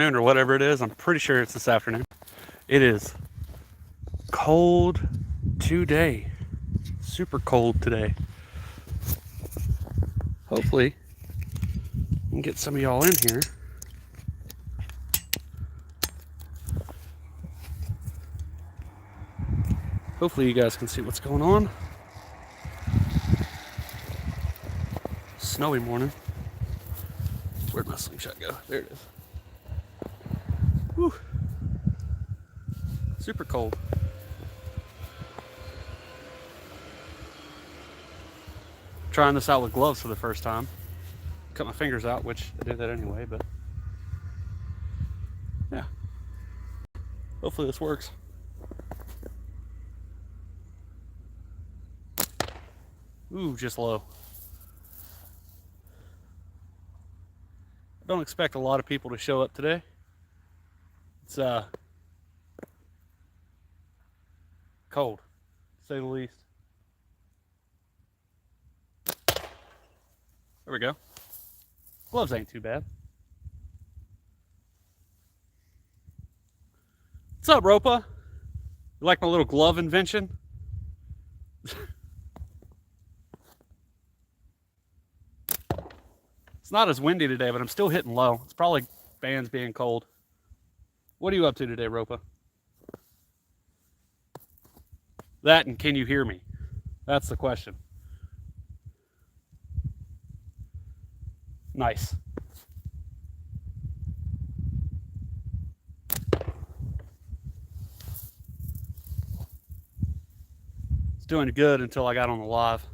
or whatever it is. I'm pretty sure it's this afternoon. It is cold today. Super cold today. Hopefully, we can get some of y'all in here. Hopefully, you guys can see what's going on. Snowy morning. Where'd my slingshot go? There it is. Whew. Super cold. Trying this out with gloves for the first time. Cut my fingers out, which I did that anyway, but yeah. Hopefully this works. Ooh, just low. I don't expect a lot of people to show up today. It's cold, to say the least. There we go. Gloves ain't too bad. What's up, Ropa? You like my little glove invention? It's not as windy today, but I'm still hitting low. It's probably fans being cold. What are you up to today, Ropa? That and can you hear me? That's the question. Nice. It's doing good until I got on the live.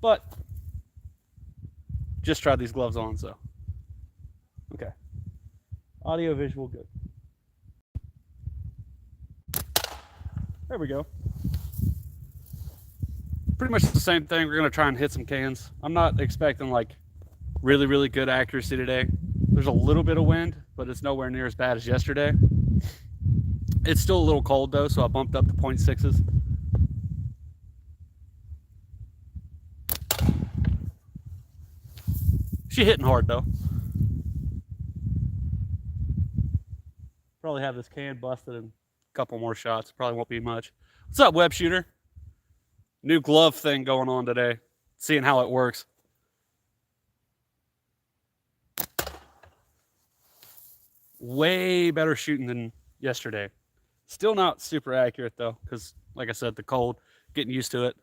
But just tried these gloves on, so. Okay. Audio, visual, good. There we go. Pretty much the same thing. We're going to try and hit some cans. I'm not expecting like really, really good accuracy today. There's a little bit of wind, but it's nowhere near as bad as yesterday. It's still a little cold though, so I bumped up to 0.6s. She hitting hard though. Probably have this can busted in a couple more shots. Probably won't be much. What's up, web shooter? New glove thing going on today. Seeing how it works. Way better shooting than yesterday. Still not super accurate though, because like I said, the cold, getting used to it.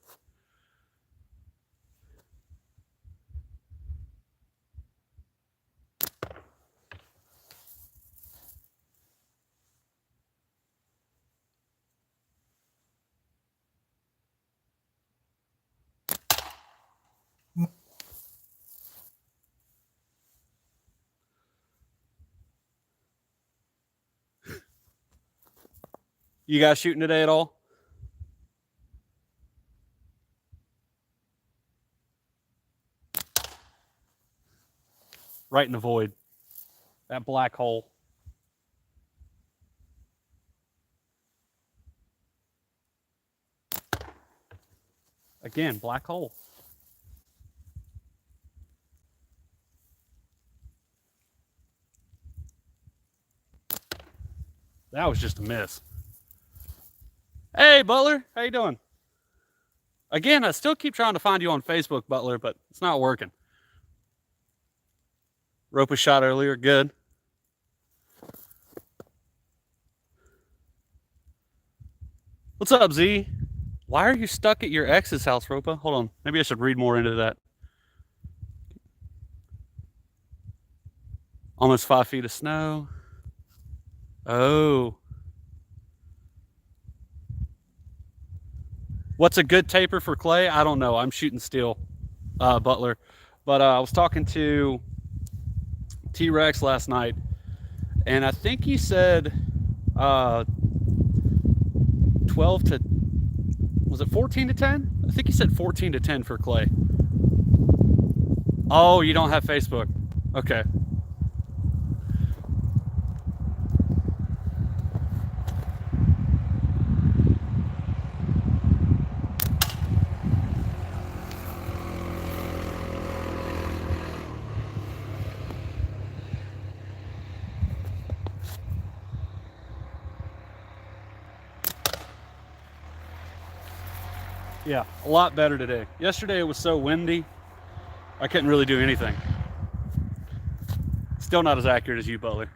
You guys shooting today at all? Right in the void. That black hole. Again, black hole. That was just a miss. Hey, Butler, how you doing? Again, I still keep trying to find you on Facebook, Butler, but it's not working. Rope was shot earlier, good. What's up, Z? Why are you stuck at your ex's house, Ropa? Hold on, maybe I should read more into that. Almost 5 feet of snow. Oh. What's a good taper for clay? I don't know. I'm shooting steel, Butler. But I was talking to T-Rex last night, and I think he said 12 to, was it 14 to 10? I think he said 14 to 10 for clay. Oh, you don't have Facebook. Okay. Yeah, a lot better today. Yesterday it was so windy, I couldn't really do anything. Still not as accurate as you, Butler.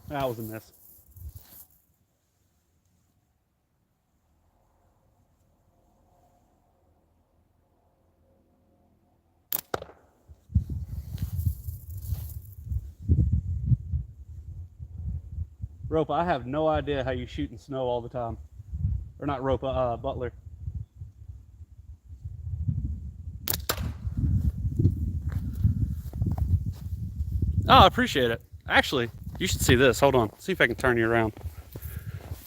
That was a miss. Rope, I have no idea how you shoot in snow all the time. Or not Rope, Butler. Oh, I appreciate it. Actually, you should see this. Hold on. See if I can turn you around.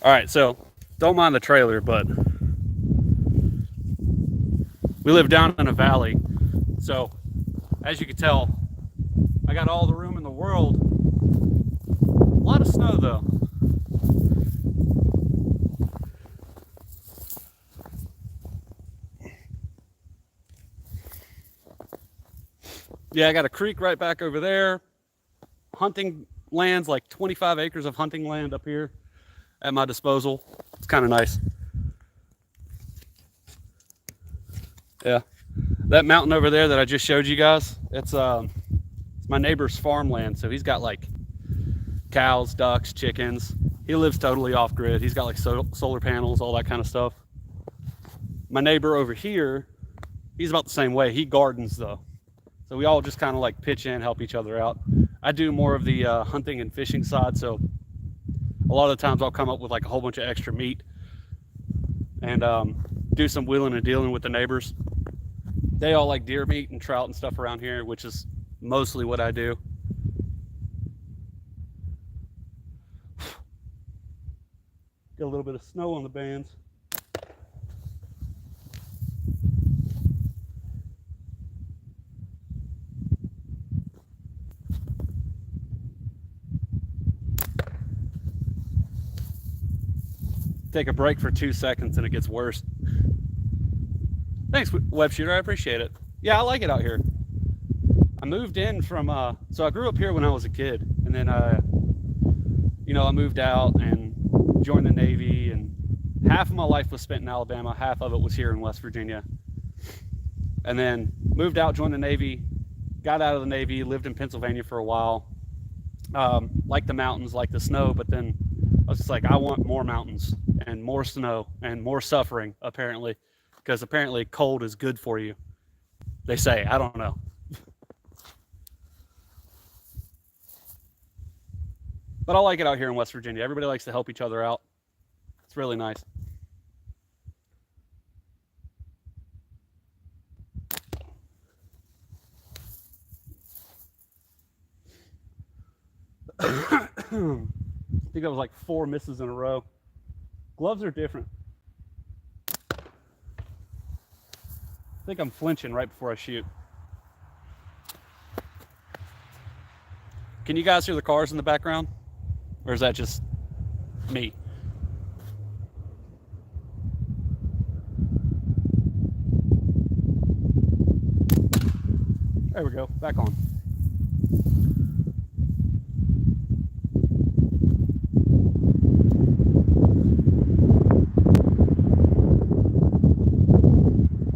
All right, so don't mind the trailer, but we live down in a valley. So, as you can tell, I got all the room in the world. A lot of snow, though. Yeah, I got a creek right back over there. Hunting lands, like 25 acres of hunting land up here at my disposal. It's kind of nice. Yeah, that mountain over there that I just showed you guys, it's my neighbor's farmland. So he's got like cows, ducks, chickens. He lives totally off grid. He's got like solar panels, all that kind of stuff. My neighbor over here, he's about the same way. He gardens though. So we all just kind of like pitch in, help each other out. I do more of the hunting and fishing side. So a lot of the times I'll come up with like a whole bunch of extra meat and do some wheeling and dealing with the neighbors. They all like deer meat and trout and stuff around here, which is mostly what I do. Get a little bit of snow on the bands. Take a break for 2 seconds and it gets worse. Thanks, Web Shooter. I appreciate it. Yeah, I like it out here. I moved in from, so I grew up here when I was a kid, and then, you know, I moved out and joined the Navy, and half of my life was spent in Alabama, half of it was here in West Virginia. And then moved out, joined the Navy, got out of the Navy, lived in Pennsylvania for a while. Liked the mountains, liked the snow, but then I was just like, I want more mountains and more snow and more suffering, apparently, because apparently cold is good for you. They say, I don't know. But I like it out here in West Virginia. Everybody likes to help each other out. It's really nice. I think that was like 4 misses in a row. Gloves are different. I think I'm flinching right before I shoot. Can you guys hear the cars in the background? Or is that just me? There we go, back on.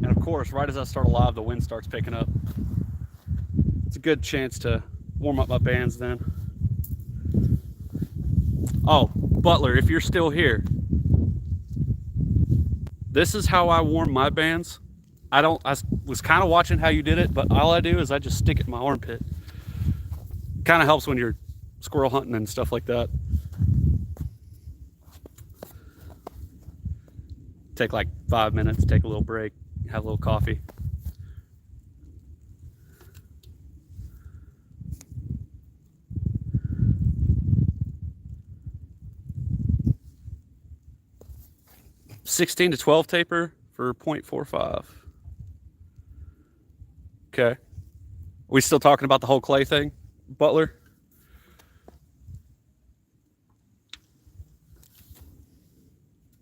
And of course, right as I start a live, the wind starts picking up. It's a good chance to warm up my bands then. Oh, Butler, if you're still here, this is how I warm my bands. I was kind of watching how you did it, but all I do is I just stick it in my armpit. Kind of helps when you're squirrel hunting and stuff like that. Take like 5 minutes, take a little break, have a little coffee. (16 to 12 taper for 0.45. Okay. Are we still talking about the whole clay thing, Butler?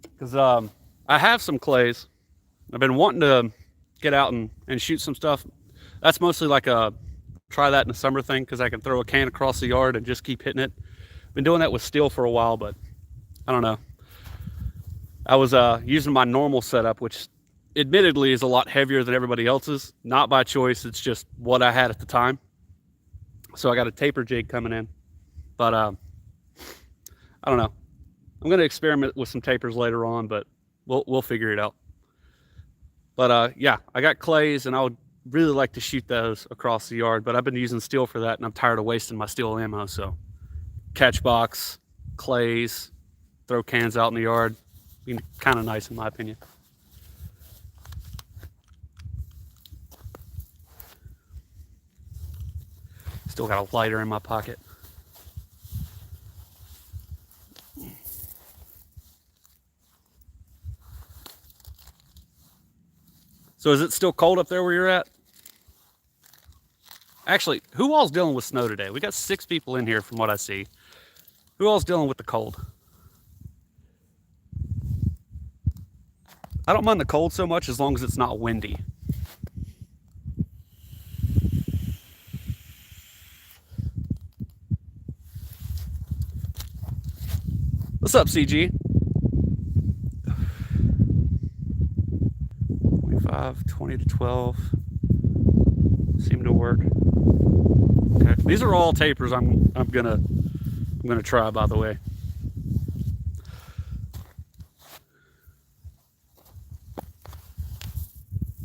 Because I have some clays. I've been wanting to get out and shoot some stuff. That's mostly like a try that in the summer thing because I can throw a can across the yard and just keep hitting it. Been doing that with steel for a while, but I don't know. I was using my normal setup, which admittedly is a lot heavier than everybody else's. Not by choice, it's just what I had at the time. So I got a taper jig coming in, but I don't know. I'm going to experiment with some tapers later on, but we'll figure it out. But yeah, I got clays, and I would really like to shoot those across the yard, but I've been using steel for that, and I'm tired of wasting my steel ammo. So catch box, clays, throw cans out in the yard, be kind of nice in my opinion. Still got a lighter in my pocket. So is it still cold up there where you're at? Actually, who all's dealing with snow today? We got 6 people in here from what I see. Who all's dealing with the cold? I don't mind the cold so much as long as it's not windy. What's up, CG? 25, 20 to 12. Seem to work. Okay. These are all tapers I'm gonna try, by the way.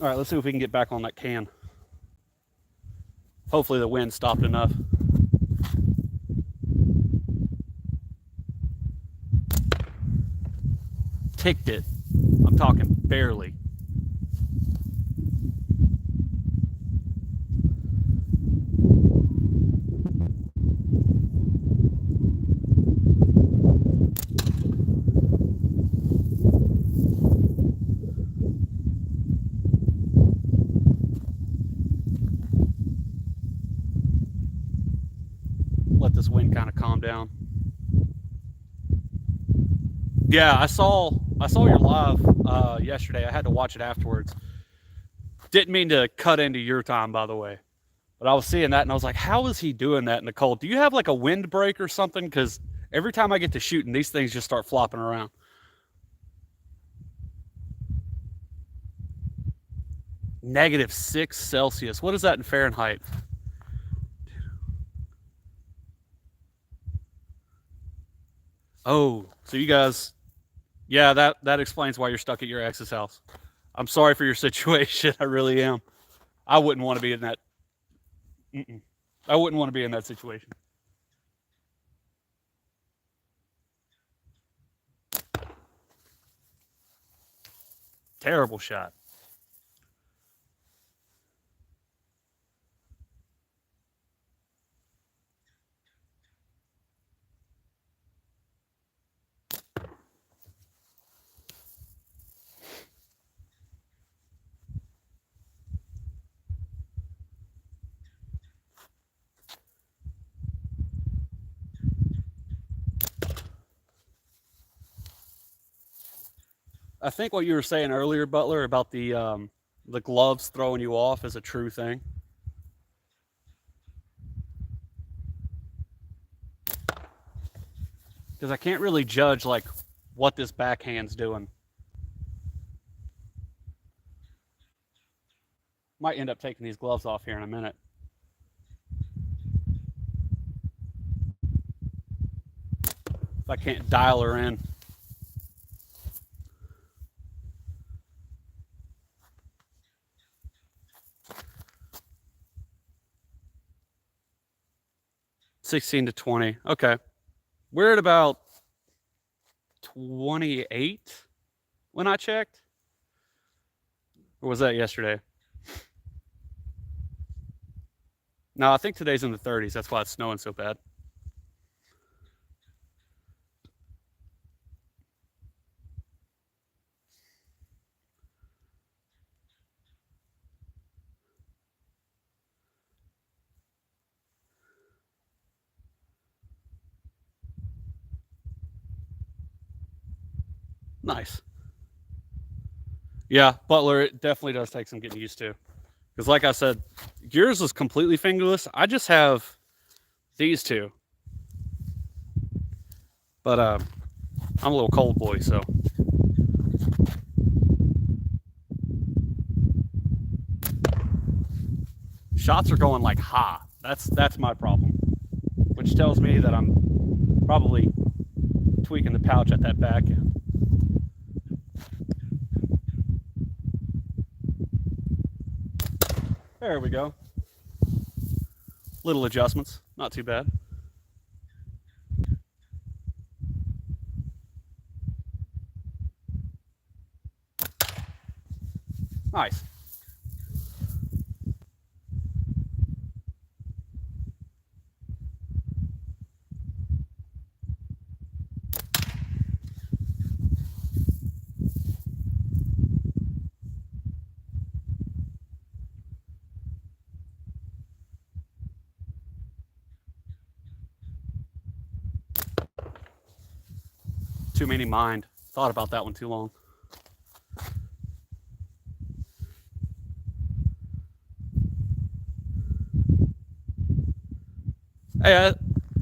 All right, let's see if we can get back on that can. Hopefully the wind stopped enough. Ticked it. I'm talking barely. Let this wind kind of calm down. Yeah, I saw your live yesterday. I had to watch it afterwards. Didn't mean to cut into your time, by the way, but I was seeing that and I was like, how is he doing that in the cold? Do you have like a windbreak or something? Because every time I get to shooting, these things just start flopping around. -6 Celsius. What is that in Fahrenheit? Oh, so you guys, yeah, that explains why you're stuck at your ex's house. I'm sorry for your situation. I really am. I wouldn't want to be in that. I wouldn't want to be in that situation. Terrible shot. I think what you were saying earlier, Butler, about the gloves throwing you off is a true thing. Because I can't really judge like what this backhand's doing. Might end up taking these gloves off here in a minute. If I can't dial her in. $16 to $20. Okay. We're at about 28 when I checked. Or was that yesterday? No, I think today's in the 30s. That's why it's snowing so bad. Nice. Yeah, Butler, it definitely does take some getting used to. Because like I said, yours is completely fingerless. I just have these two. But I'm a little cold boy, so. Shots are going like high. That's my problem. Which tells me that I'm probably tweaking the pouch at that back end. There we go. Little adjustments, not too bad. Nice. Too many mind. Thought about that one too long. Hey,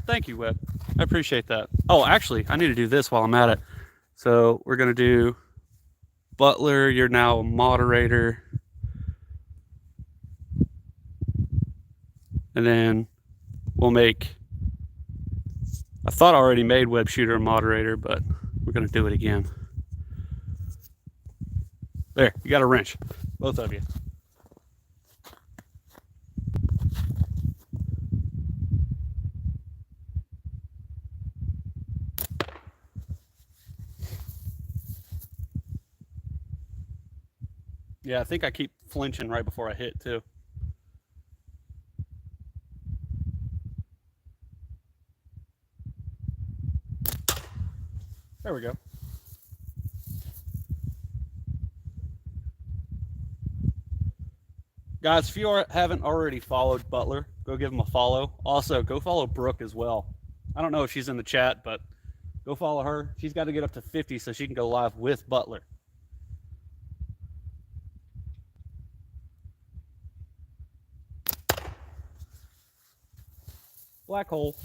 thank you, Webb. I appreciate that. Oh, actually, I need to do this while I'm at it. So we're going to do Butler, you're now a moderator. And then we'll make, I thought I already made Web Shooter a moderator, but we're going to do it again. There, you got a wrench, both of you. Yeah, I think I keep flinching right before I hit too. There we go. Guys, if you haven't already followed Butler, go give him a follow. Also, go follow Brooke as well. I don't know if she's in the chat, but go follow her. She's got to get up to 50 so she can go live with Butler. Black hole.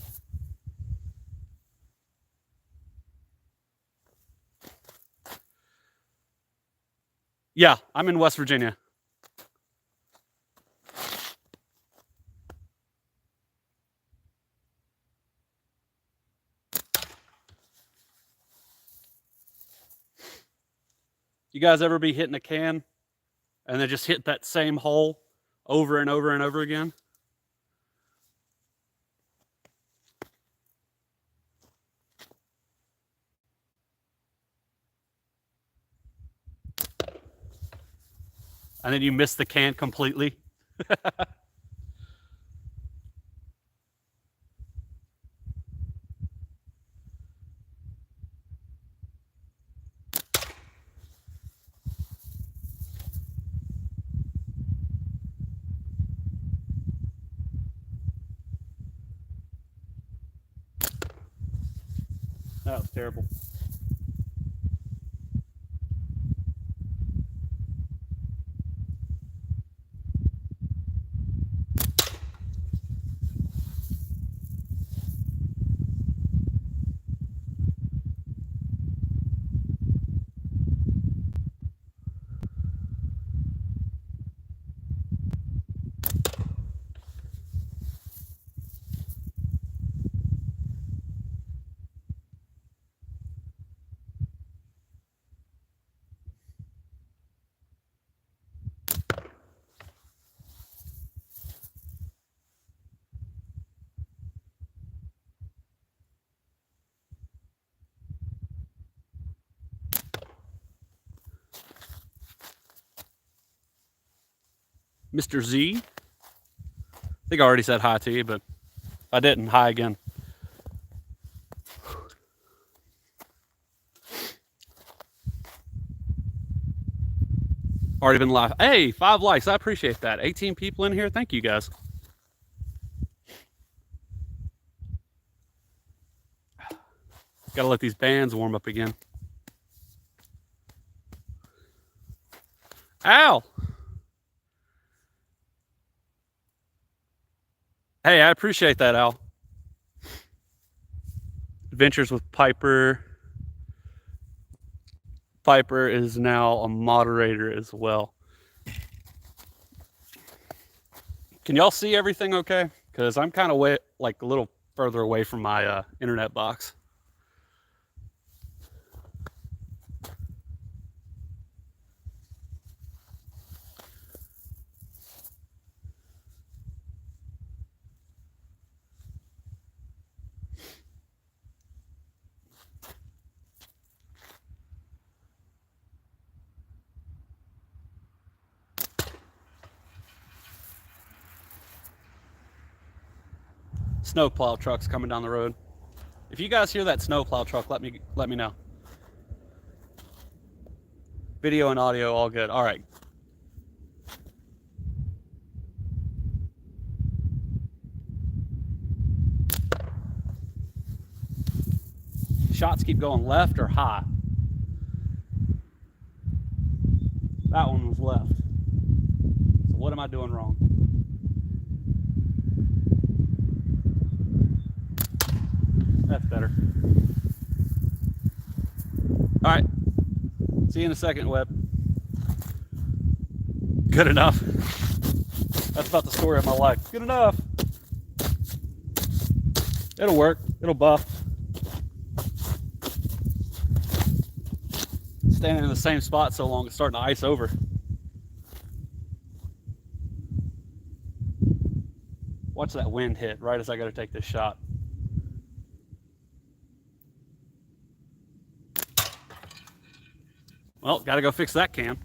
Yeah, I'm in West Virginia. You guys ever be hitting a can and then just hit that same hole over and over and over again? And then you miss the can completely? That was terrible. Mr. Z. I think I already said hi to you, but I didn't. Hi again. Already been live. Hey, 5 likes. I appreciate that. 18 people in here. Thank you, guys. Got to let these bands warm up again. Al! Hey, I appreciate that, Al. Adventures with Piper. Piper is now a moderator as well. Can y'all see everything okay? Because I'm kind of like a little further away from my internet box. Snowplow truck's coming down the road. If you guys hear that snowplow truck, let me know. Video and audio all good. All right. Shots keep going left or high? That one was left. So what am I doing wrong? That's better. All right. See you in a second, Webb. Good enough. That's about the story of my life. Good enough. It'll work. It'll buff. Standing in the same spot so long, it's starting to ice over. Watch that wind hit right as I got to take this shot. Well, got to go fix that cam.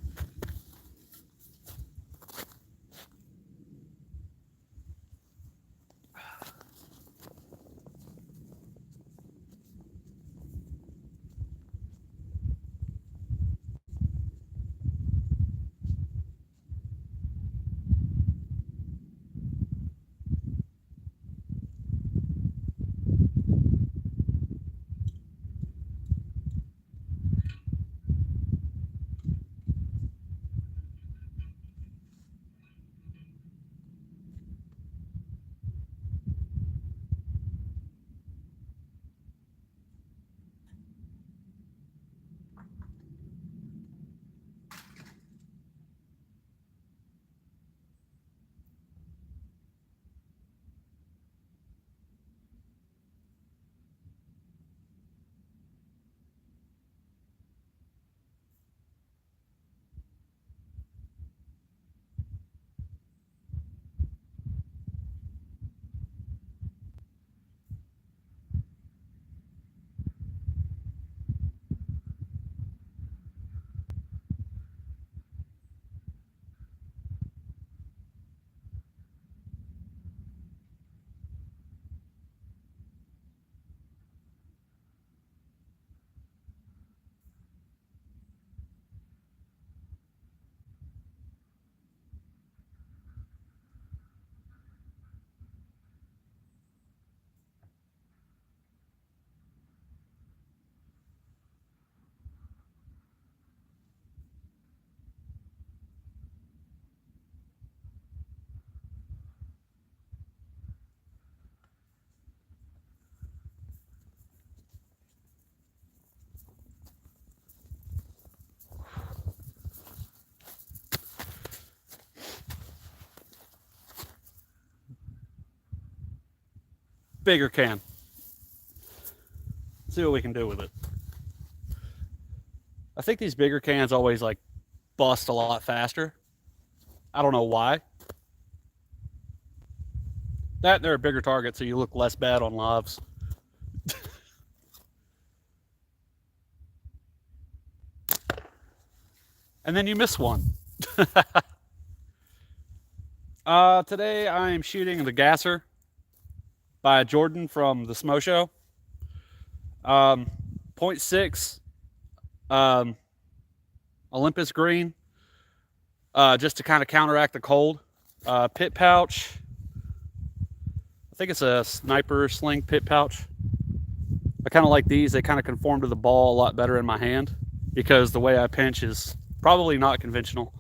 Bigger can. See what we can do with it. I think these bigger cans always like bust a lot faster. I don't know why. That they're a bigger target, so you look less bad on lives. And then you miss one. Today I am shooting the Gasser by Jordan from the Smo Show. 0.6 Olympus green, just to kind of counteract the cold. Pit pouch. I think it's a sniper sling pit pouch. I kind of like these. They kind of conform to the ball a lot better in my hand because the way I pinch is probably not conventional.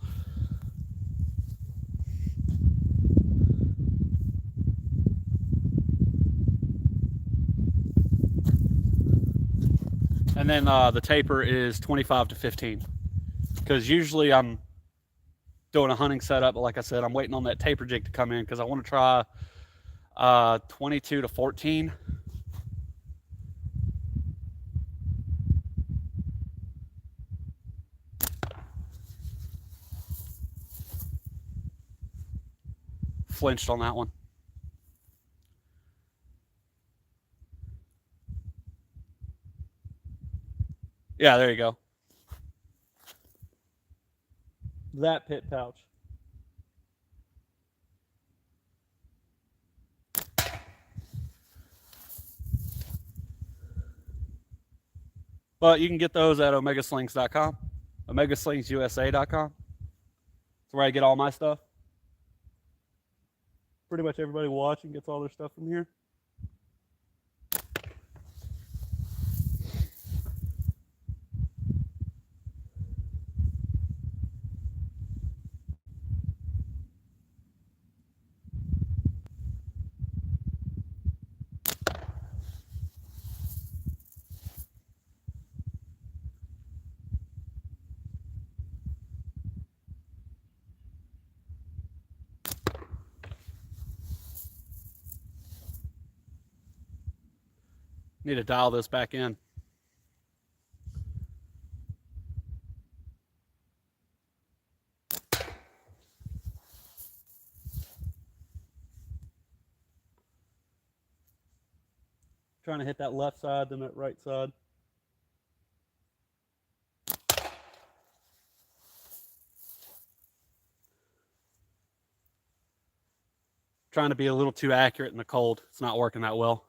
And then the taper is 25 to 15. Because usually I'm doing a hunting setup, but like I said, I'm waiting on that taper jig to come in because I want to try 22 to 14. Flinched on that one. Yeah, there you go. That pit pouch. But you can get those at omegaslings.com, omegaslingsUSA.com. That's where I get all my stuff. Pretty much everybody watching gets all their stuff from here. Need to dial this back in. Trying to hit that left side, then that right side. Trying to be a little too accurate in the cold. It's not working that well.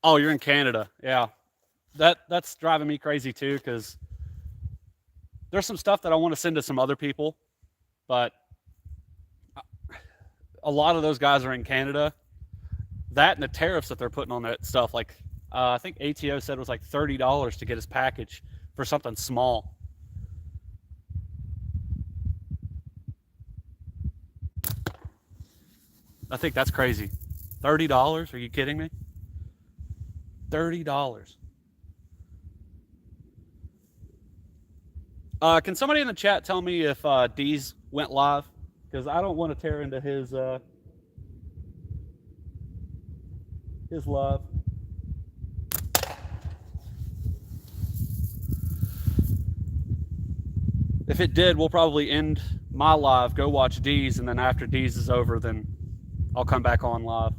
Oh, you're in Canada. Yeah. That's driving me crazy too, because there's some stuff that I want to send to some other people, but a lot of those guys are in Canada. That and the tariffs that they're putting on that stuff, like I think ATO said it was like $30 to get his package for something small. I think that's crazy. $30? Are you kidding me? $30. Can somebody in the chat tell me if D's went live? Because I don't want to tear into his live. If it did, we'll probably end my live, go watch D's, and then after D's is over, then I'll come back on live.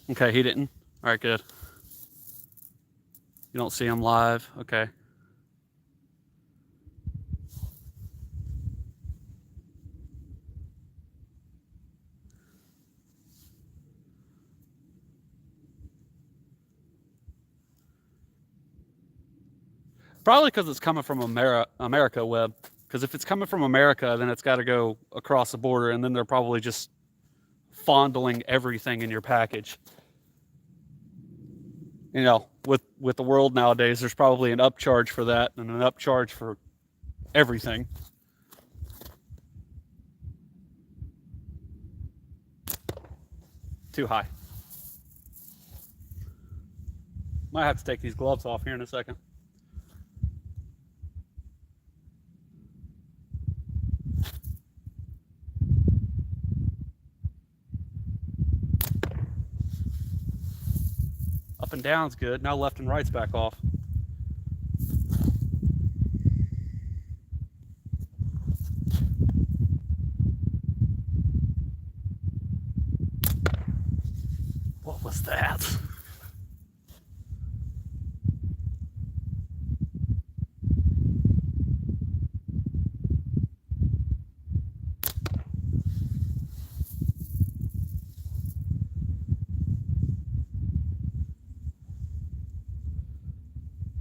Okay, he didn't. All right, good. You don't see him live. Okay. Probably because it's coming from America web. Because if it's coming from America, then it's got to go across the border, and then they're probably just fondling everything in your package. You know, with the world nowadays, there's probably an upcharge for that and an upcharge for everything. Too high. Might have to take these gloves off here in a second. Up and down's good. Now left and right's back off. What was that?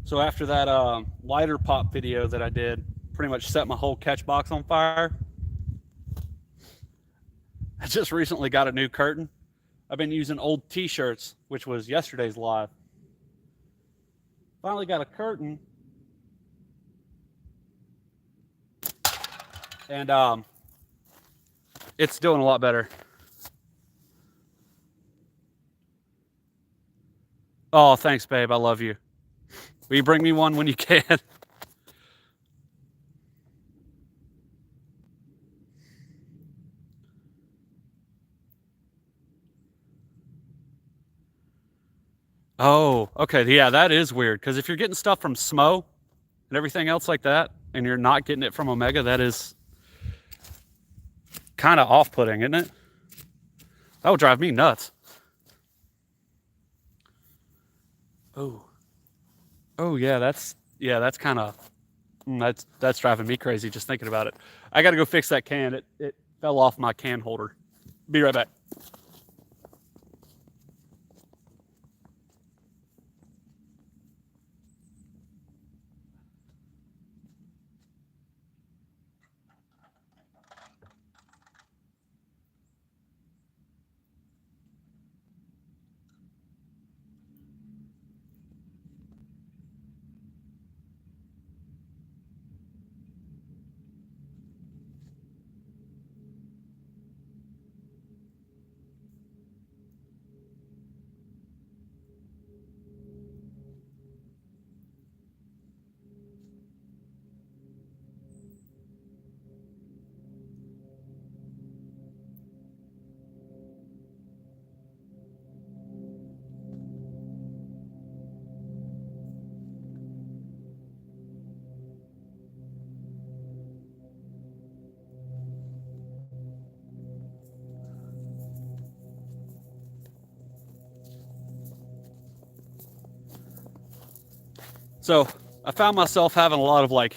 So after that lighter pop video that I did, pretty much set my whole catch box on fire. I just recently got a new curtain. I've been using old t-shirts, which was yesterday's live. Finally got a curtain. And it's doing a lot better. Oh, thanks, babe. I love you. Will you bring me one when you can? Oh, okay. Yeah, that is weird. Because if you're getting stuff from Smo and everything else like that, and you're not getting it from Omega, that is kind of off-putting, isn't it? That would drive me nuts. Oh. Oh, yeah, that's kind of that's driving me crazy just thinking about it. I got to go fix that can. It fell off my can holder. Be right back. So I found myself having a lot of like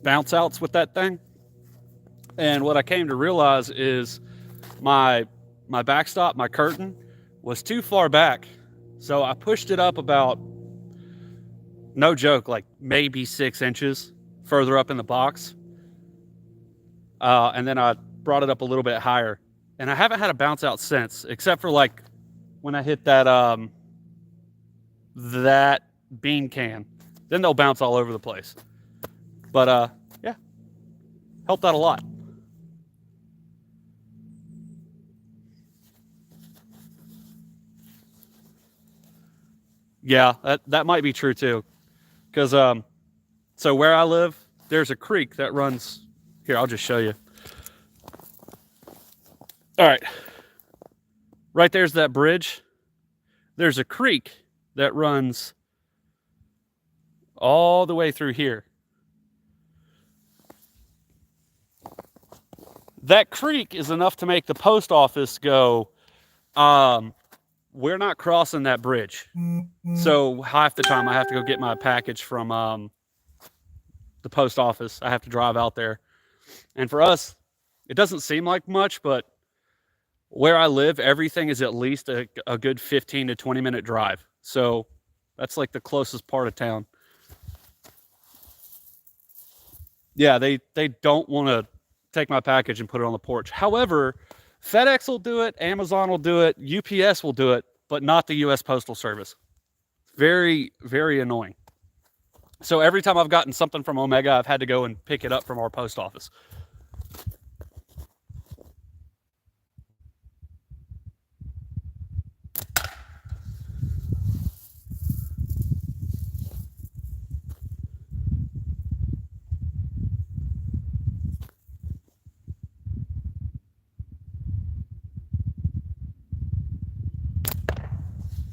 bounce outs with that thing. And what I came to realize is my backstop, my curtain, was too far back. So I pushed it up about, no joke, like maybe 6 inches further up in the box. And then I brought it up a little bit higher. And I haven't had a bounce out since, except for like when I hit that that bean can. Then they'll bounce all over the place. But yeah, helped out a lot. Yeah, that might be true too. Because so where I live, there's a creek that runs here. I'll just show you. All right, right there's that bridge. There's a creek that runs all the way through here. That creek is enough to make the post office go, we're not crossing that bridge. So half the time I have to go get my package from the post office. I have to drive out there. And for us, it doesn't seem like much, but where I live, everything is at least a good 15 to 20 minute drive. So that's like the closest part of town. Yeah, they don't want to take my package and put it on the porch. However, FedEx will do it, Amazon will do it, UPS will do it, but not the US Postal Service. Very, very annoying. So every time I've gotten something from Omega, I've had to go and pick it up from our post office.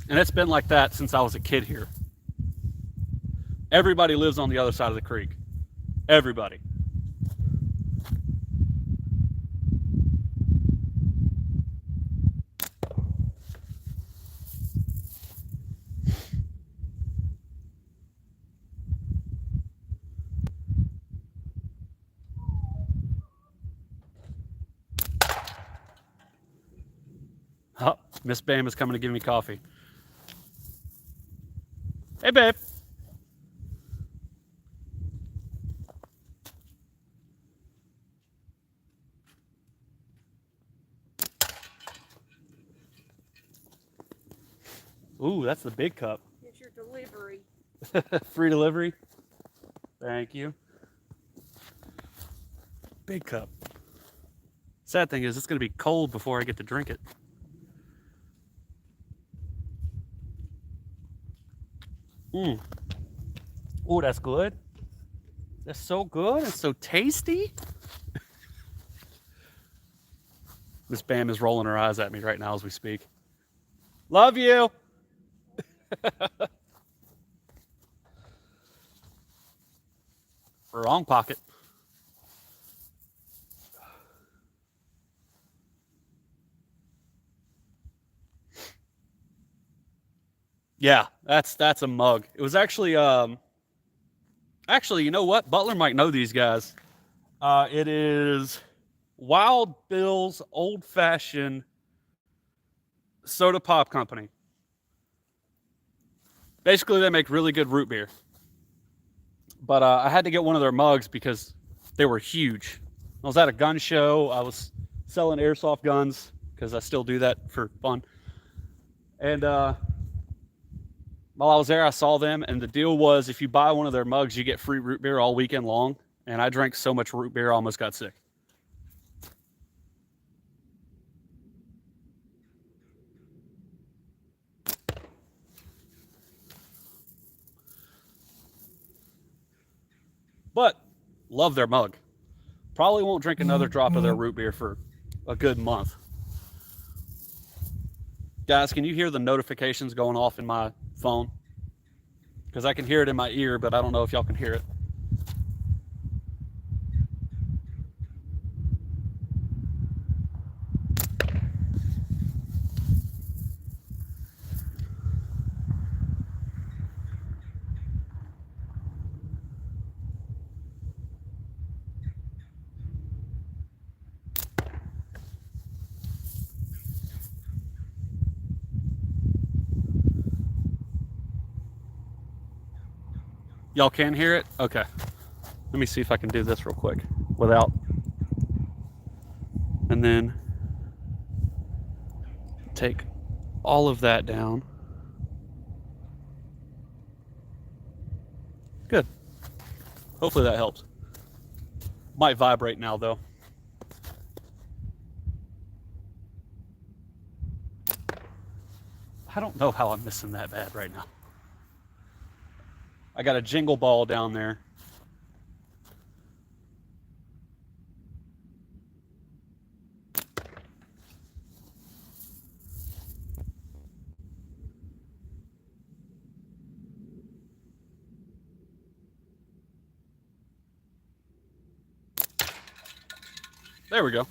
And it's been like that since I was a kid here. Everybody lives on the other side of the creek. Everybody. Oh, Miss Bam is coming to give me coffee. Hey, babe. Ooh, that's the big cup. Here's your delivery. Free delivery. Thank you. Big cup. Sad thing is, it's going to be cold before I get to drink it. Oh, that's good. That's so good. It's so tasty. Miss Bam is rolling her eyes at me right now as we speak. Love you. Wrong pocket. Yeah, that's a mug. It was actually you know what? Butler might know these guys. It is Wild Bill's Old Fashioned Soda Pop Company. Basically, they make really good root beer. But I had to get one of their mugs because they were huge. I was at a gun show. I was selling airsoft guns because I still do that for fun. And while I was there, I saw them, and the deal was if you buy one of their mugs, you get free root beer all weekend long. And I drank so much root beer, I almost got sick. But love their mug. Probably won't drink another drop of their root beer for a good month. Guys, can you hear the notifications going off in my phone? Because I can hear it in my ear, but I don't know if y'all can hear it. Y'all can hear it? Okay. Let me see if I can do this real quick without. And then take all of that down. Good. Hopefully that helps. Might vibrate now though. I don't know how I'm missing that bad right now. I got a jingle ball down there. There we go.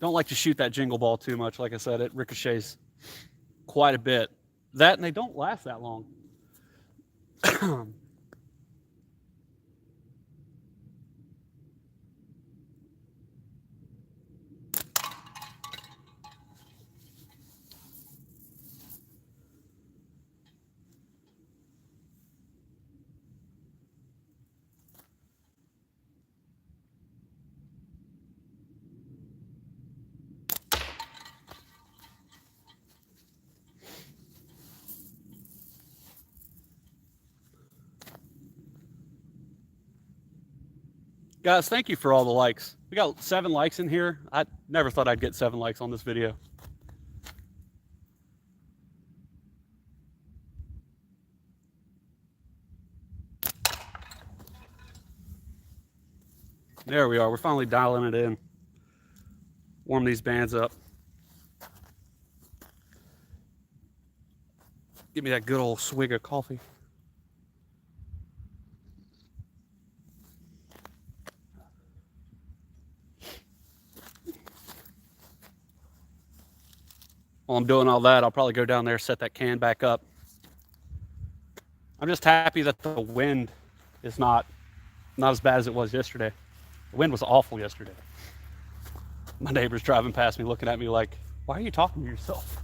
Don't like to shoot that jingle ball too much. Like I said, it ricochets quite a bit. That and they don't last that long. Guys, thank you for all the likes. We got 7 likes in here. I never thought I'd get 7 likes on this video. There we are. We're finally dialing it in. Warm these bands up. Give me that good old swig of coffee. While I'm doing all that, I'll probably go down there, set that can back up. I'm just happy that the wind is not as bad as it was yesterday. The wind was awful yesterday. My neighbor's driving past me looking at me like, why are you talking to yourself?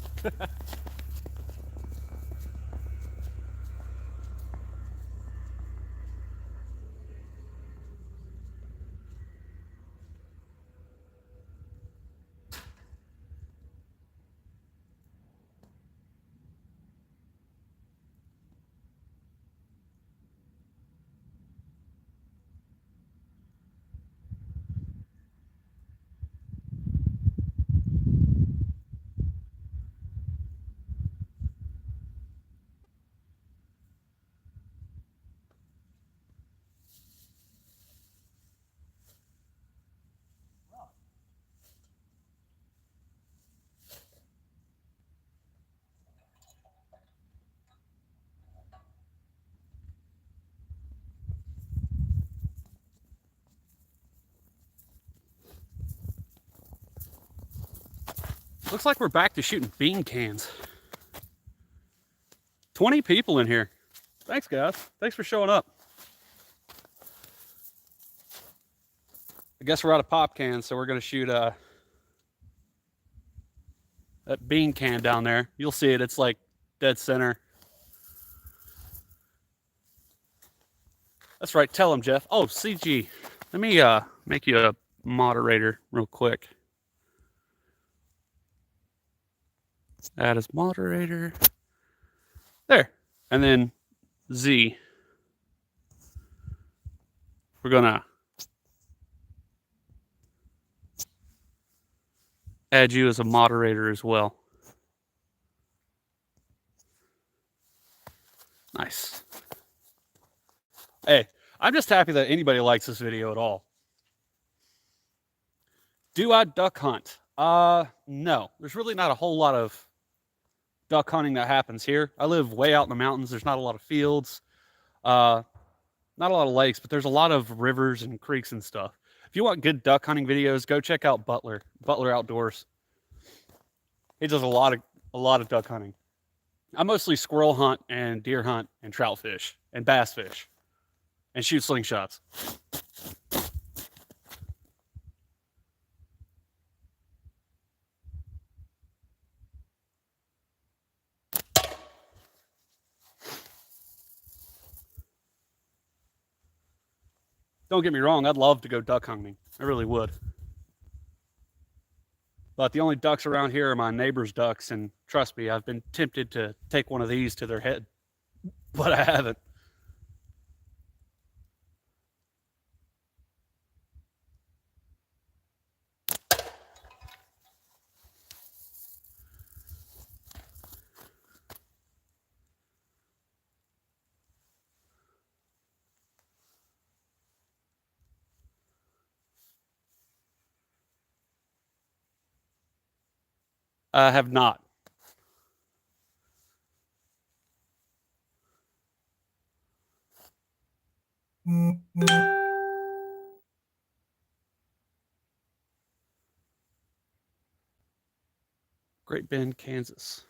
Looks like we're back to shooting bean cans. 20 people in here. Thanks, guys. Thanks for showing up. I guess we're out of pop cans, so we're going to shoot that bean can down there. You'll see it. It's like dead center. That's right. Tell him, Jeff. Oh, CG. Let me make you a moderator real quick. Add as moderator. There. And then Z. We're going to add you as a moderator as well. Nice. Hey, I'm just happy that anybody likes this video at all. Do I duck hunt? No. There's really not a whole lot of duck hunting that happens here. I live way out in the mountains. There's not a lot of fields, not a lot of lakes, but there's a lot of rivers and creeks and stuff. If you want good duck hunting videos, go check out Butler Outdoors. He does a lot of duck hunting. I mostly squirrel hunt and deer hunt and trout fish and bass fish and shoot slingshots. Don't get me wrong, I'd love to go duck hunting. I really would. But the only ducks around here are my neighbor's ducks, and trust me, I've been tempted to take one of these to their head, but I haven't. I have not. Great Bend, Kansas.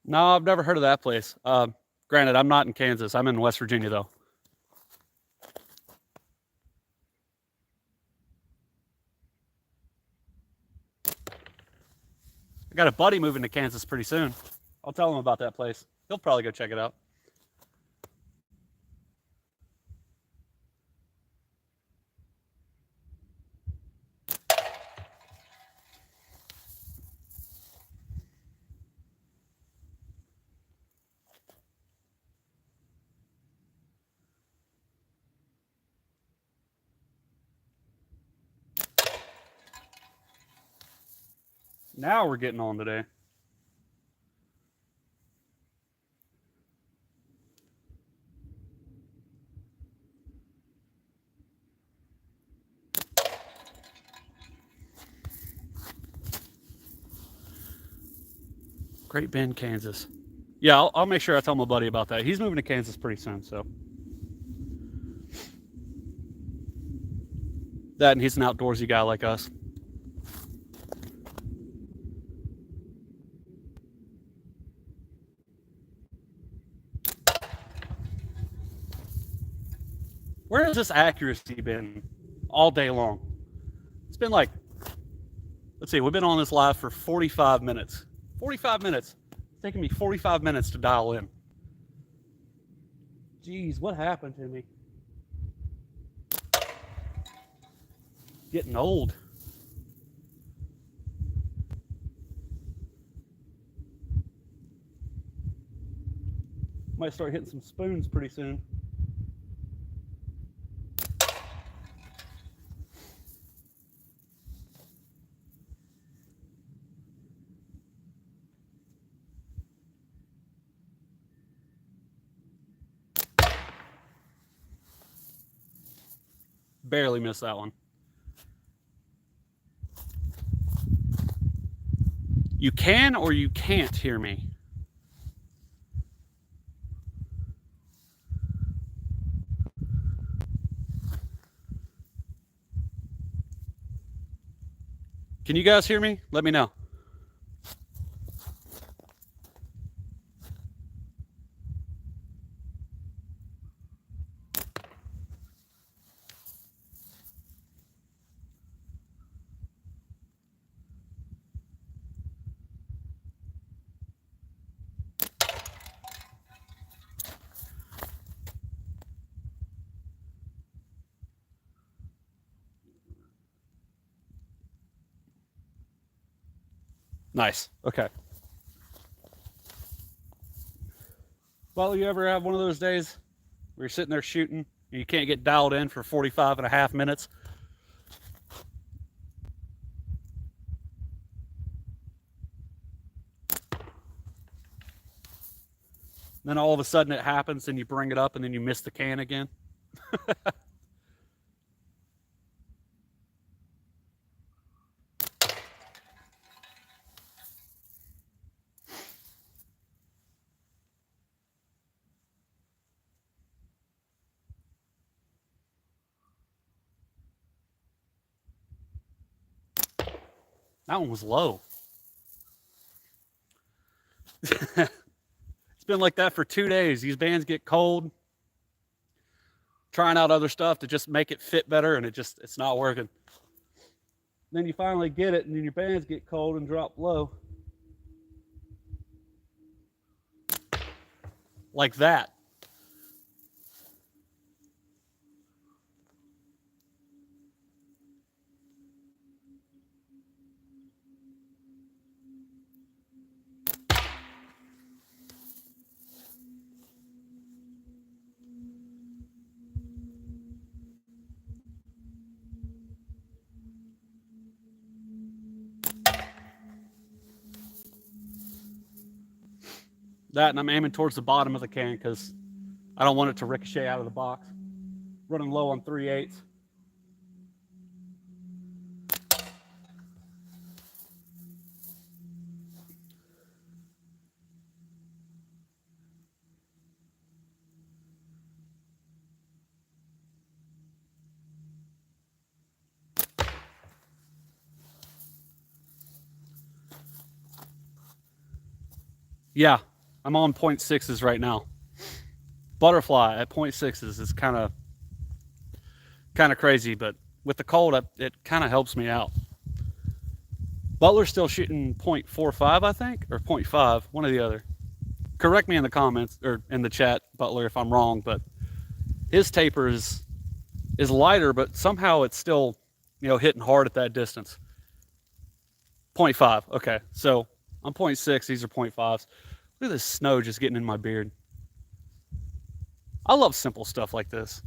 No, I've never heard of that place. Granted, I'm not in Kansas. I'm in West Virginia, though. I got a buddy moving to Kansas pretty soon. I'll tell him about that place. He'll probably go check it out. Now we're getting on today. Great Bend, Kansas. Yeah, I'll make sure I tell my buddy about that. He's moving to Kansas pretty soon, so. That, and he's an outdoorsy guy like us. Where has this accuracy been all day long? It's been like, let's see, we've been on this live for 45 minutes. 45 minutes. It's taking me 45 minutes to dial in. Jeez, what happened to me? Getting old. Might start hitting some spoons pretty soon. Barely missed that one. You can or you can't hear me. Can you guys hear me? Let me know. Nice. Okay. Well, you ever have one of those days where you're sitting there shooting and you can't get dialed in for 45 and a half minutes? Then all of a sudden it happens and you bring it up and then you miss the can again. That one was low. It's been like that for 2 days. These bands get cold. Trying out other stuff to just make it fit better, and it's not working. Then you finally get it, and then your bands get cold and drop low. Like that. That, and I'm aiming towards the bottom of the can because I don't want it to ricochet out of the box. Running low on 3/8. Yeah, I'm on 0.6s right now. Butterfly at 0.6s is kind of crazy, but with the cold, it kind of helps me out. Butler's still shooting 0.45, I think, or 0.5, one or the other. Correct me in the comments or in the chat, Butler, if I'm wrong, but his taper is lighter, but somehow it's still, hitting hard at that distance. 0.5, okay. So I'm 0.6, these are 0.5s. Look at this snow just getting in my beard. I love simple stuff like this.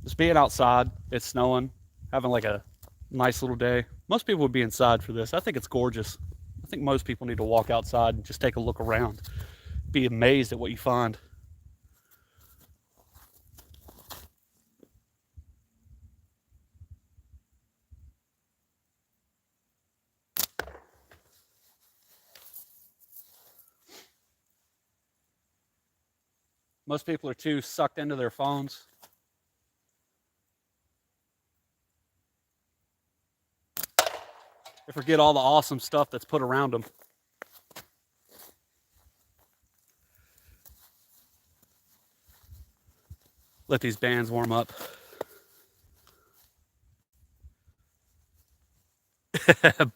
Just being outside, it's snowing, having like a nice little day. Most people would be inside for this. I think it's gorgeous. I think most people need to walk outside and just take a look around. Be amazed at what you find. Most people are too sucked into their phones. They forget all the awesome stuff that's put around them. Let these bands warm up.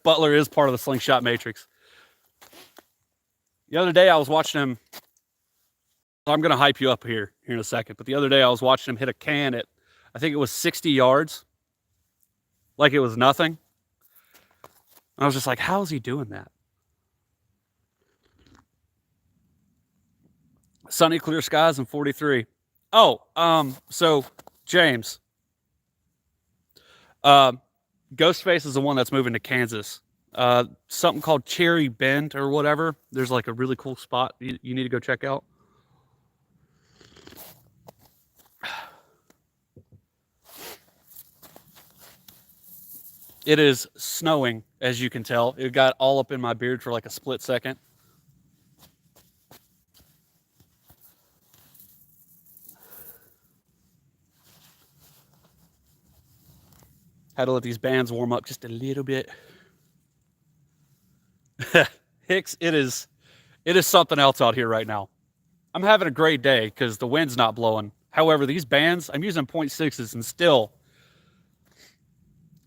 Butler is part of the Slingshot Matrix. The other day I was watching him. I'm going to hype you up here in a second. But the other day I was watching him hit a can at, I think it was 60 yards. Like it was nothing. And I was just like, how is he doing that? Sunny, clear skies and 43. Oh, so James. Ghostface is the one that's moving to Kansas. Something called Cherry Bend or whatever. There's like a really cool spot you need to go check out. It is snowing, as you can tell. It got all up in my beard for like a split second. Had to let these bands warm up just a little bit. Hicks, it is something else out here right now. I'm having a great day because the wind's not blowing. However, these bands, I'm using 0.6s and still,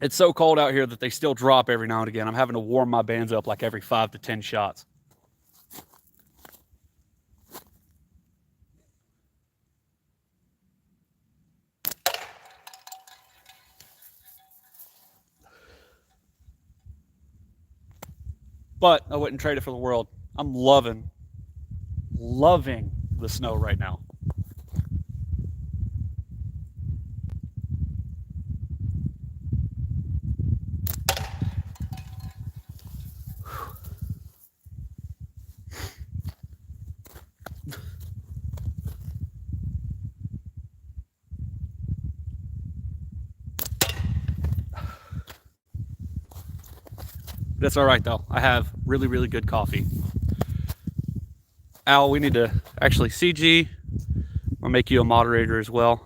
it's so cold out here that they still drop every now and again. I'm having to warm my bands up like every 5 to 10 shots. But I wouldn't trade it for the world. I'm loving the snow right now. That's all right, though. I have really, really good coffee. Al, we need to actually, CG, I'll make you a moderator as well.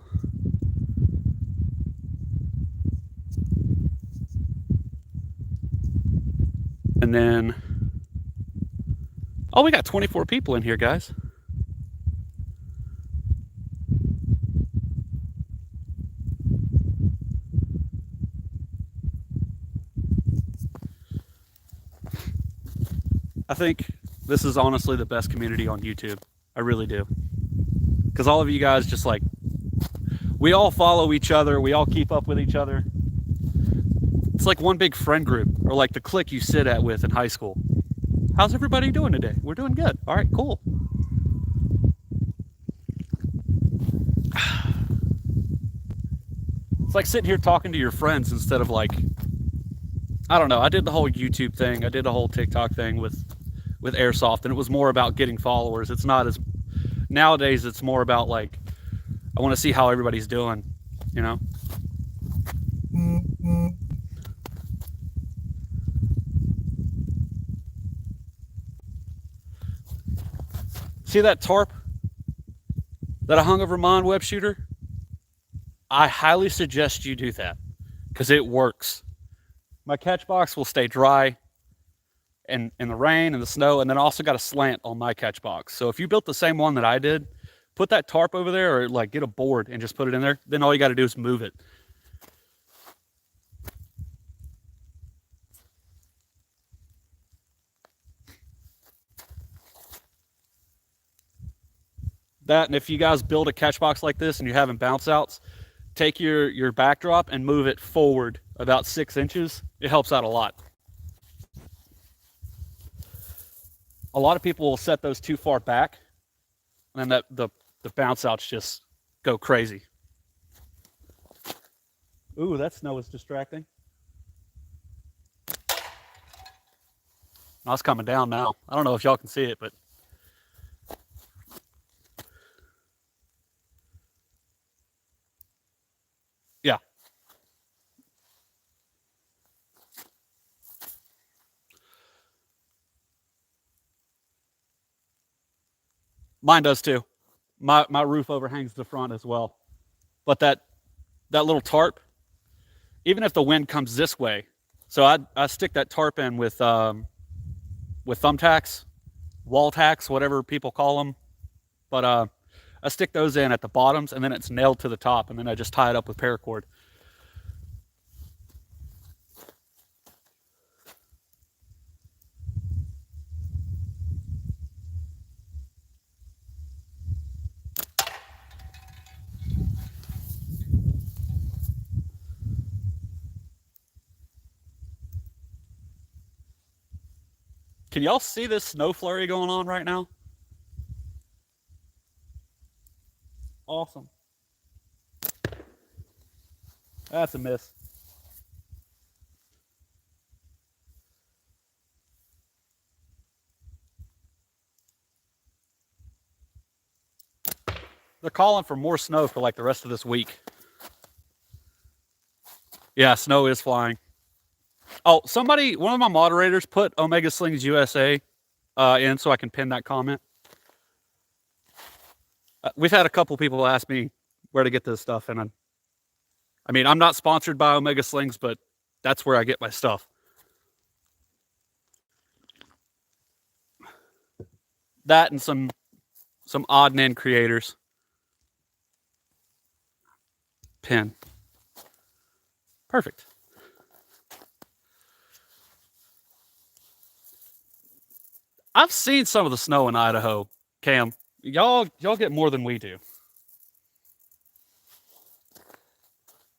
And then, oh, we got 24 people in here, guys. I think this is honestly the best community on YouTube. I really do. Because all of you guys just like, we all follow each other. We all keep up with each other. It's like one big friend group, or like the clique you sit at with in high school. How's everybody doing today? We're doing good. All right, cool. It's like sitting here talking to your friends instead of like, I don't know. I did the whole YouTube thing. I did the whole TikTok thing with Airsoft, and it was more about getting followers. It's not as, nowadays it's more about like, I want to see how everybody's doing, you know? See that tarp that I hung over mine, web shooter? I highly suggest you do that because it works. My catch box will stay dry in the rain and the snow, and then I also got a slant on my catch box. So if you built the same one that I did, put that tarp over there, or like get a board and just put it in there. Then all you got to do is move it. That, and if you guys build a catch box like this and you're having bounce outs, take your backdrop and move it forward about 6 inches. It helps out a lot. A lot of people will set those too far back, and then the bounce outs just go crazy. Ooh, that snow is distracting. Oh, it's coming down now. I don't know if y'all can see it, but yeah. Mine does too. My roof overhangs the front as well. But that little tarp, even if the wind comes this way, so I stick that tarp in with thumbtacks, wall tacks, whatever people call them. But I stick those in at the bottoms, and then it's nailed to the top, and then I just tie it up with paracord. Can y'all see this snow flurry going on right now? Awesome. That's a miss. They're calling for more snow for like the rest of this week. Yeah, snow is flying. Oh, somebody, one of my moderators put Omega Slings USA in so I can pin that comment. We've had a couple people ask me where to get this stuff, and I mean, I'm not sponsored by Omega Slings, but that's where I get my stuff. That and some odd and end creators. Pin. Perfect. I've seen some of the snow in Idaho, Cam. Y'all get more than we do.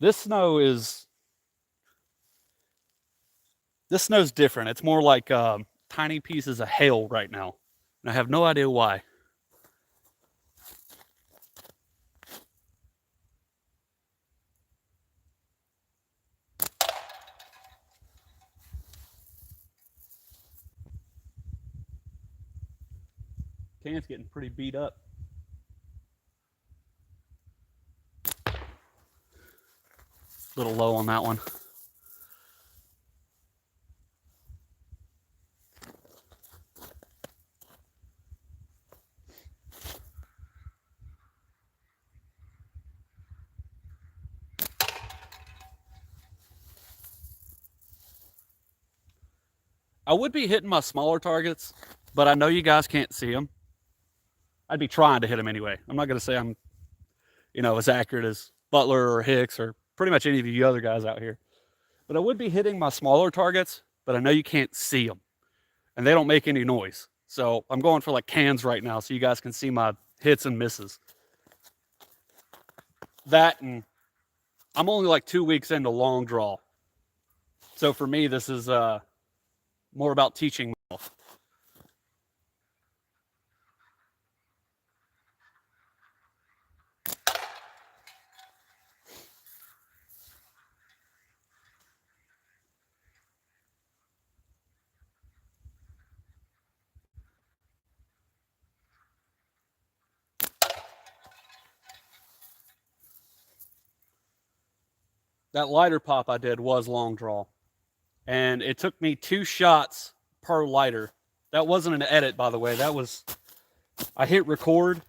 This snow's different. It's more like tiny pieces of hail right now, and I have no idea why. Can's getting pretty beat up. A little low on that one. I would be hitting my smaller targets, but I know you guys can't see them. I'd be trying to hit them anyway. I'm not going to say I'm, as accurate as Butler or Hicks or pretty much any of you other guys out here. But I would be hitting my smaller targets, but I know you can't see them. And they don't make any noise. So I'm going for like cans right now so you guys can see my hits and misses. That, and I'm only like 2 weeks into long draw. So for me, this is more about teaching myself. That lighter pop I did was long draw. And it took me 2 shots per lighter. That wasn't an edit, by the way. That was, I hit record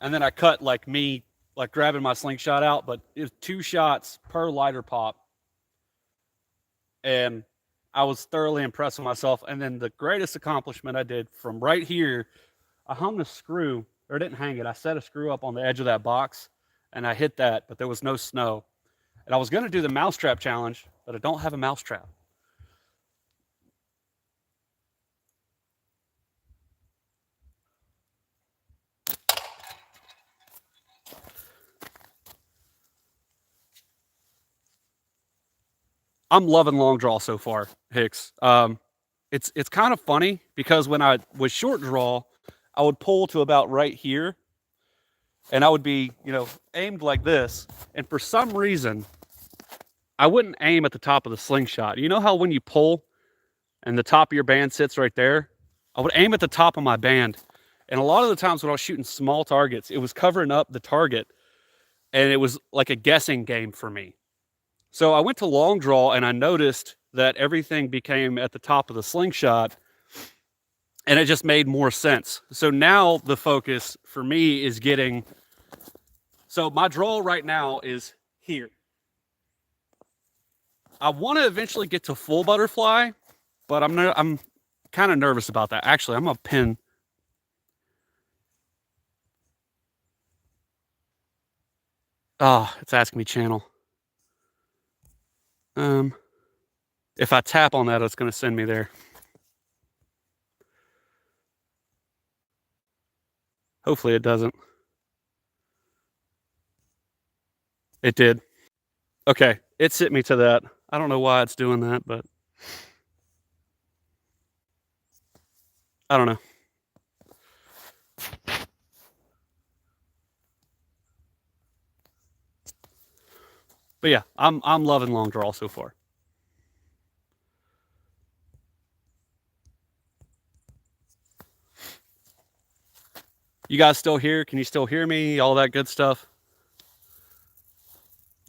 and then I cut like me, like grabbing my slingshot out, but it was 2 shots per lighter pop. And I was thoroughly impressed with myself. And then the greatest accomplishment I did from right here, I hung a screw, or didn't hang it. I set a screw up on the edge of that box and I hit that, but there was no snow. And I was going to do the mousetrap challenge, but I don't have a mousetrap. I'm loving long draw so far, Hicks. It's kind of funny because when I was short draw, I would pull to about right here, and I would be, aimed like this. And for some reason, I wouldn't aim at the top of the slingshot. You know how when you pull and the top of your band sits right there? I would aim at the top of my band. And a lot of the times when I was shooting small targets, it was covering up the target, and it was like a guessing game for me. So I went to long draw and I noticed that everything became at the top of the slingshot, and it just made more sense. So now the focus for me is getting, so my draw right now is here. I want to eventually get to full butterfly, but I'm kind of nervous about that. Actually, I'm gonna pin. Oh, it's asking me channel. If I tap on that, it's going to send me there. Hopefully it doesn't. It did. Okay, it sent me to that. I don't know why it's doing that, but I don't know. But yeah, I'm loving long draw so far. You guys still here? Can you still hear me? All that good stuff.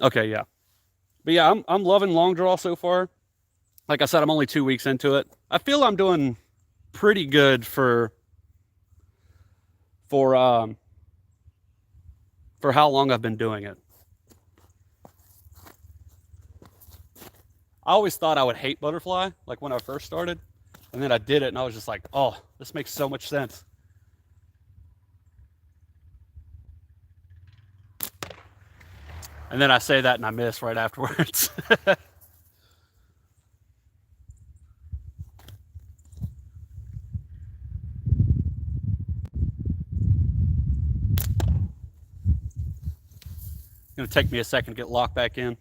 Okay, yeah. But yeah, I'm loving long draw so far. Like I said, I'm only 2 weeks into it. I feel I'm doing pretty good for how long I've been doing it. I always thought I would hate butterfly, like when I first started, and then I did it, and I was just like, oh, this makes so much sense. And then I say that and I miss right afterwards. It's gonna take me a second to get locked back in.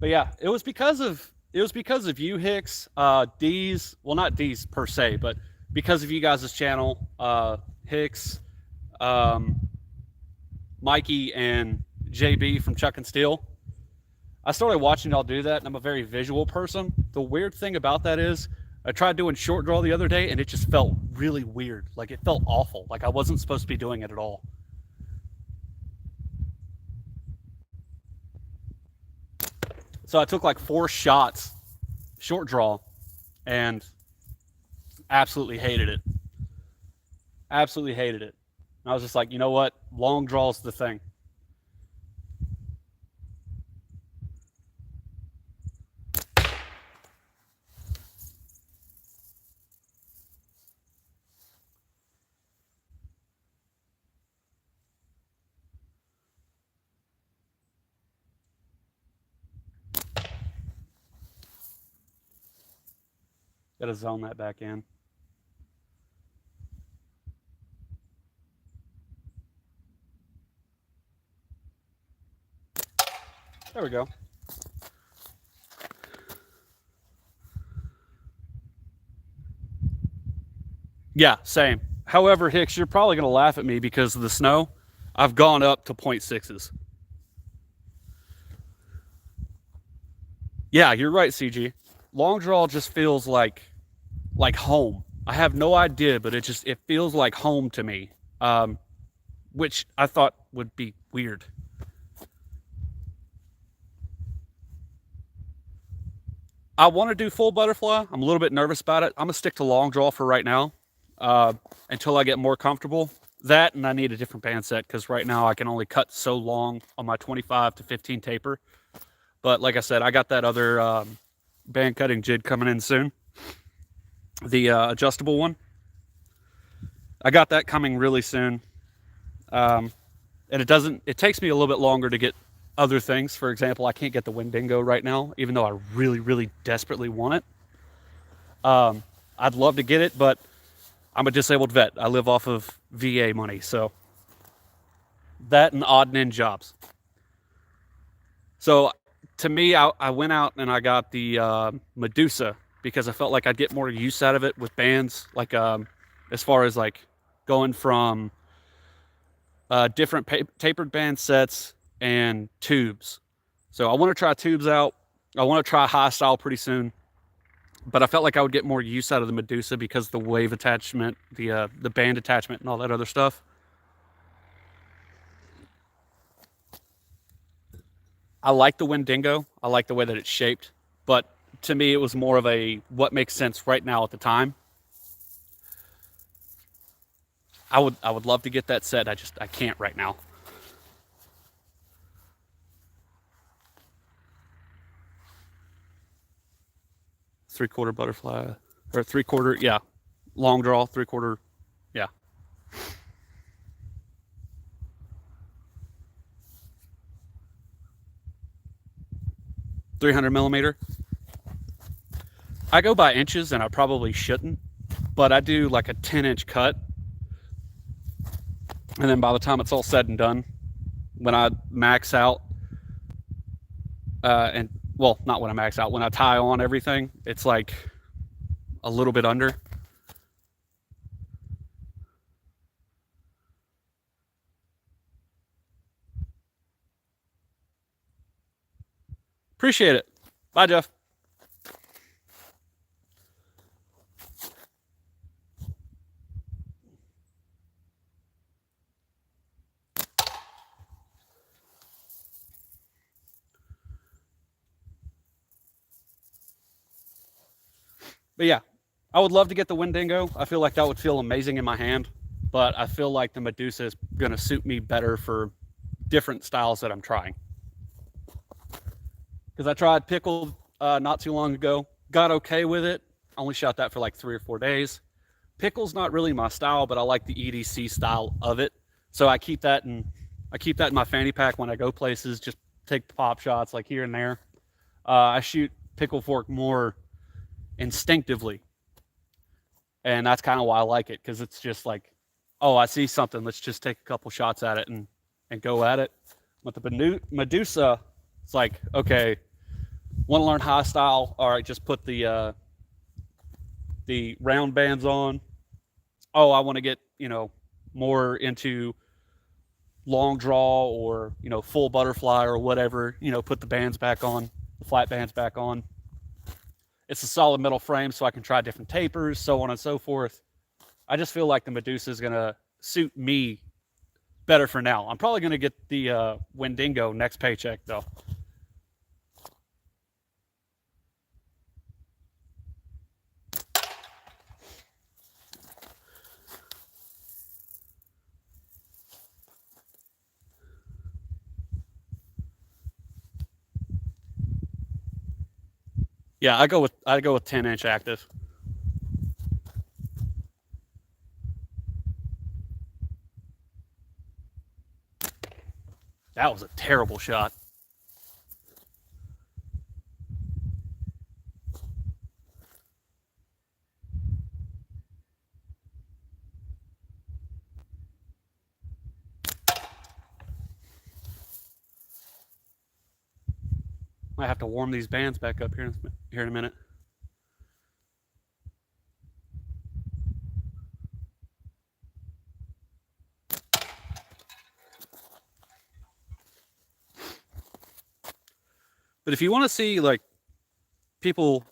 But yeah, it was because of you, Hicks, D's, well, not D's per se, but because of you guys' channel, Hicks, Mikey, and JB from Chuck and Steel. I started watching y'all do that, and I'm a very visual person. The weird thing about that is I tried doing short draw the other day, and it just felt really weird. Like, it felt awful. Like I wasn't supposed to be doing it at all. So I took like 4 shots short draw and absolutely hated it. Absolutely hated it. And I was just like, you know what? Long draw is the thing. Gotta zone that back in. There we go. Yeah, same. However, Hicks, you're probably going to laugh at me because of the snow. I've gone up to 0.6s. Yeah, you're right, CG. Long draw just feels like home. I have no idea, but it feels like home to me, which I thought would be weird. I want to do full butterfly. I'm a little bit nervous about it. I'm gonna stick to long draw for right now, until I get more comfortable. That, and I need a different band set because right now I can only cut so long on my 25 to 15 taper. But like I said, I got that other band cutting jig coming in soon. The adjustable one. I got that coming really soon. And it takes me a little bit longer to get other things. For example, I can't get the Wendigo right now, even though I really, really desperately want it. I'd love to get it, but I'm a disabled vet. I live off of VA money, so that and odd and end jobs. So to me, I went out and I got the Medusa because I felt like I'd get more use out of it with bands, like as far as like going from different tapered band sets and tubes. So I want to try tubes out. I want to try high style pretty soon, but I felt like I would get more use out of the Medusa because of the wave attachment, the band attachment, and all that other stuff. I like the Wendigo. I like the way that it's shaped, but to me, it was more of a what makes sense right now at the time. I would love to get that set. I can't right now. Three-quarter butterfly, or three-quarter, yeah, long draw, three-quarter, yeah. 300 millimeter. I go by inches and I probably shouldn't, but I do like a 10-inch cut. And then by the time it's all said and done, when I max out, and well, not when I max out, when I tie on everything, it's like a little bit under. Appreciate it. Bye, Jeff. But yeah, I would love to get the Wendigo. I feel like that would feel amazing in my hand, but I feel like the Medusa is going to suit me better for different styles that I'm trying. Because I tried pickled not too long ago, got okay with it. Only shot that for like 3 or 4 days. Pickle's not really my style, but I like the EDC style of it. So I keep that in my fanny pack when I go places. Just take pop shots like here and there. I shoot pickle fork more instinctively, and that's kind of why I like it, because it's just like, oh, I see something, let's just take a couple shots at it and go at it. With the Medusa, it's like, okay, want to learn high style? All right, just put the round bands on. Oh, I want to get more into long draw or full butterfly or whatever. Put the bands back on, the flat bands back on. It's a solid metal frame, so I can try different tapers, so on and so forth. I just feel like the Medusa is going to suit me better for now. I'm probably going to get the Wendigo next paycheck, though. Yeah, I go with 10-inch active. That was a terrible shot. Might have to warm these bands back up here in a minute. But if you want to see like people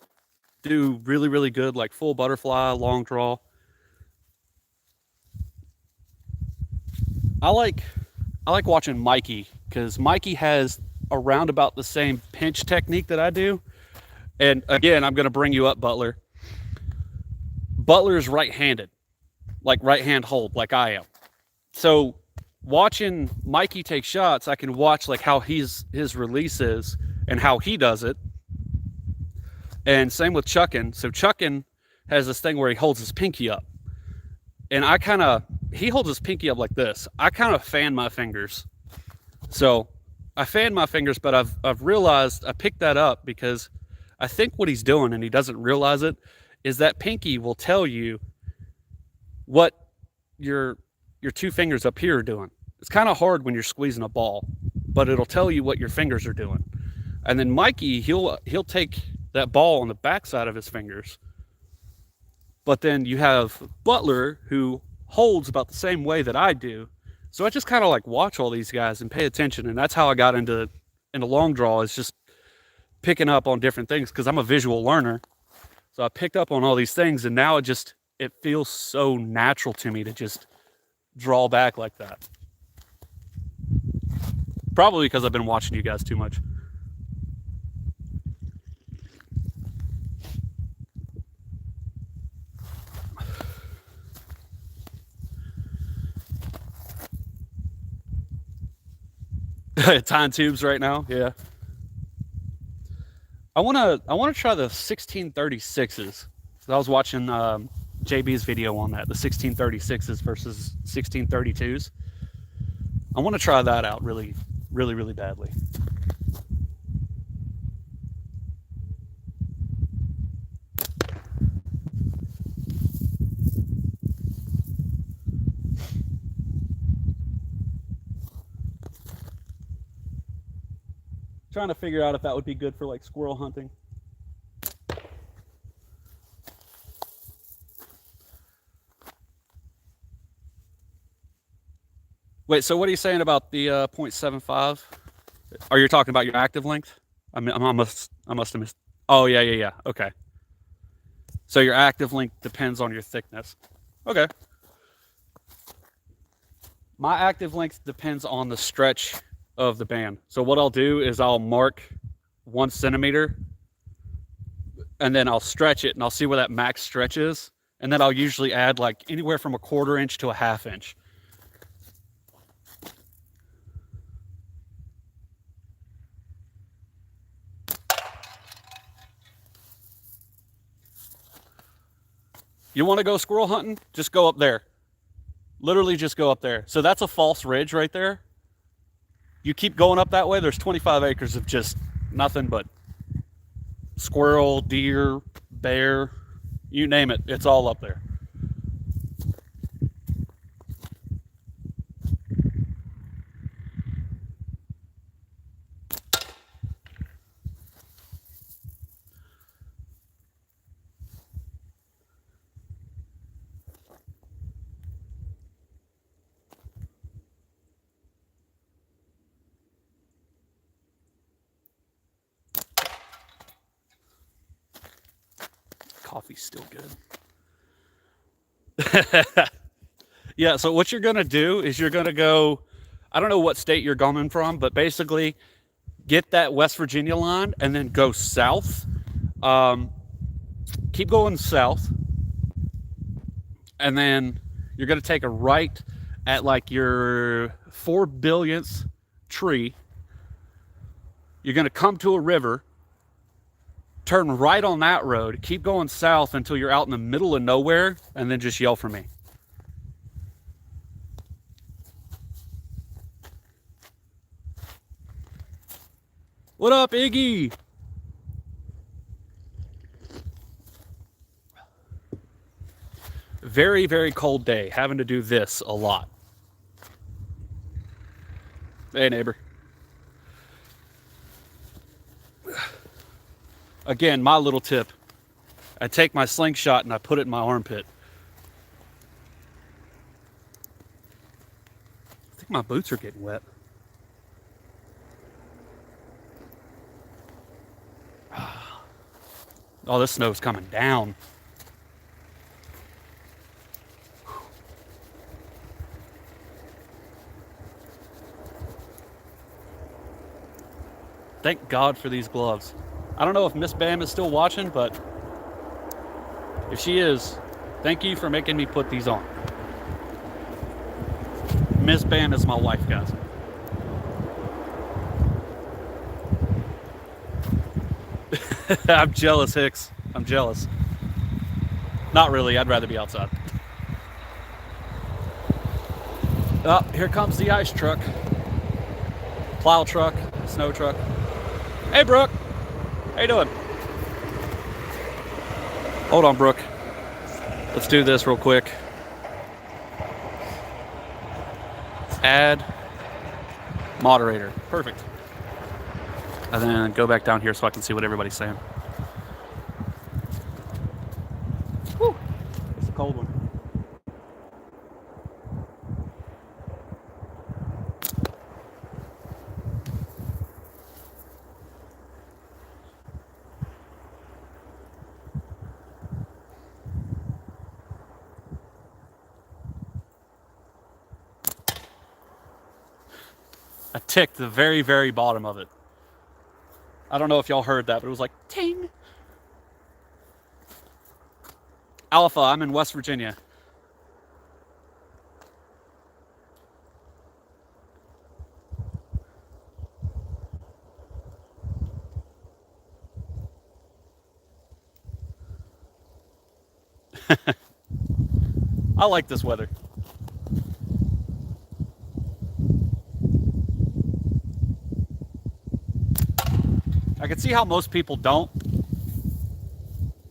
do really, really good, like full butterfly, long draw, I like watching Mikey, because Mikey has around about the same pinch technique that I do. And again, I'm going to bring you up Butler. Butler's right-handed, like right-hand hold, like I am. So watching Mikey take shots, I can watch like how his release is and how he does it. And same with Chuckin. So Chuckin has this thing where he holds his pinky up. And he holds his pinky up like this. I kind of fan my fingers. So I fan my fingers, but I've realized I picked that up because I think what he's doing, and he doesn't realize it, is that pinky will tell you what your two fingers up here are doing. It's kind of hard when you're squeezing a ball, but it'll tell you what your fingers are doing. And then Mikey, he'll take that ball on the backside of his fingers. But then you have Butler, who holds about the same way that I do. So I just kind of like watch all these guys and pay attention, and that's how I got into long draw, is just picking up on different things, because I'm a visual learner. So I picked up on all these things, and now it feels so natural to me to just draw back like that. Probably because I've been watching you guys too much. Tying tubes right now, yeah. I wanna try the 1636s. So I was watching JB's video on that, the 1636s versus 1632s. I want to try that out really, really, really badly. Trying to figure out if that would be good for like squirrel hunting. Wait, so what are you saying about the 0.75? Are you talking about your active length? I must have missed. Oh, yeah, yeah, yeah. Okay. So your active length depends on your thickness. Okay. My active length depends on the stretch of the band. So what I'll do is I'll mark 1 centimeter and then I'll stretch it and I'll see where that max stretch is. And then I'll usually add like anywhere from a 1/4 inch to a 1/2 inch. You want to go squirrel hunting? Just go up there. Literally just go up there. So that's a false ridge right there. You keep going up that way, there's 25 acres of just nothing but squirrel, deer, bear, you name it, it's all up there. Coffee's still good. Yeah, so what you're gonna do is you're gonna go, I don't know what state you're coming from, but basically get that West Virginia line and then go south. Keep going south, and then you're gonna take a right at like your 4 billionth tree. You're gonna come to a river, turn right on that road, keep going south until you're out in the middle of nowhere, and then just yell for me. What up, Iggy? Very, very cold day. Having to do this a lot. Hey, neighbor. Again, my little tip. I take my Slingshot and I put it in my armpit. I think my boots are getting wet. Oh, this snow's coming down. Thank God for these gloves. I don't know if Miss Bam is still watching, but if she is, thank you for making me put these on. Miss Bam is my wife, guys. I'm jealous, Hicks. I'm jealous. Not really, I'd rather be outside. Oh, here comes the ice truck. Plow truck, snow truck. Hey, Brooke. How you doing? Hold on, Brooke. Let's do this real quick. Add moderator. Perfect. And then go back down here so I can see what everybody's saying. Whew. It's a cold one. I ticked the very, very bottom of it. I don't know if y'all heard that, but it was like, ting. Alpha, I'm in West Virginia. I like this weather. I can see how most people don't.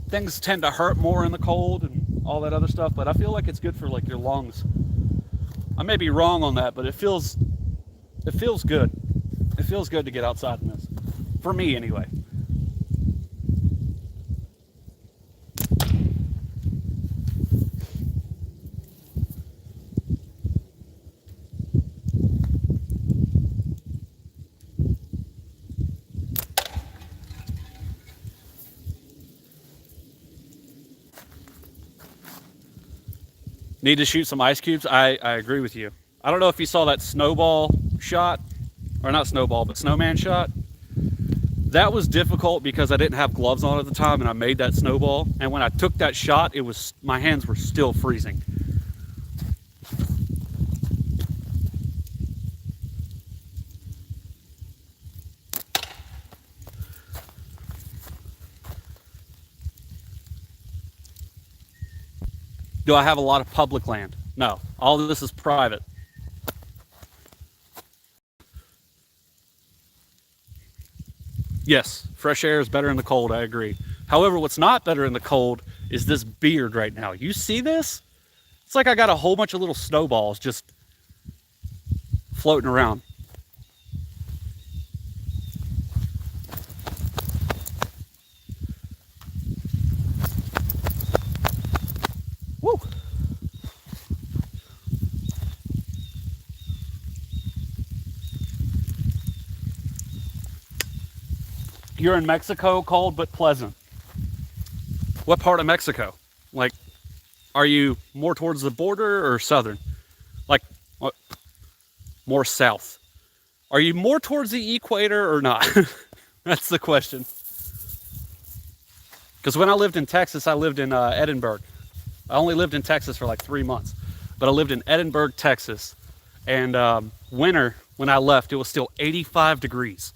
Things tend to hurt more in the cold and all that other stuff, but I feel like it's good for like your lungs. I may be wrong on that, but it feels good. It feels good to get outside in this. For me anyway. Need to shoot some ice cubes. I agree with you. I don't know if you saw that snowball shot, or not snowball, but snowman shot. That was difficult because I didn't have gloves on at the time, and I made that snowball. And when I took that shot, my hands were still freezing. Do I have a lot of public land? No. All of this is private. Yes, fresh air is better in the cold, I agree. However, what's not better in the cold is this beard right now. You see this? It's like I got a whole bunch of little snowballs just floating around. Woo! You're in Mexico, cold but pleasant. What part of Mexico? Like, are you more towards the border or southern? Like, what? More south. Are you more towards the equator or not? That's the question. Because when I lived in Texas, I lived in Edinburgh. I only lived in Texas for like 3 months. But I lived in Edinburgh, Texas. And winter, when I left, it was still 85 degrees.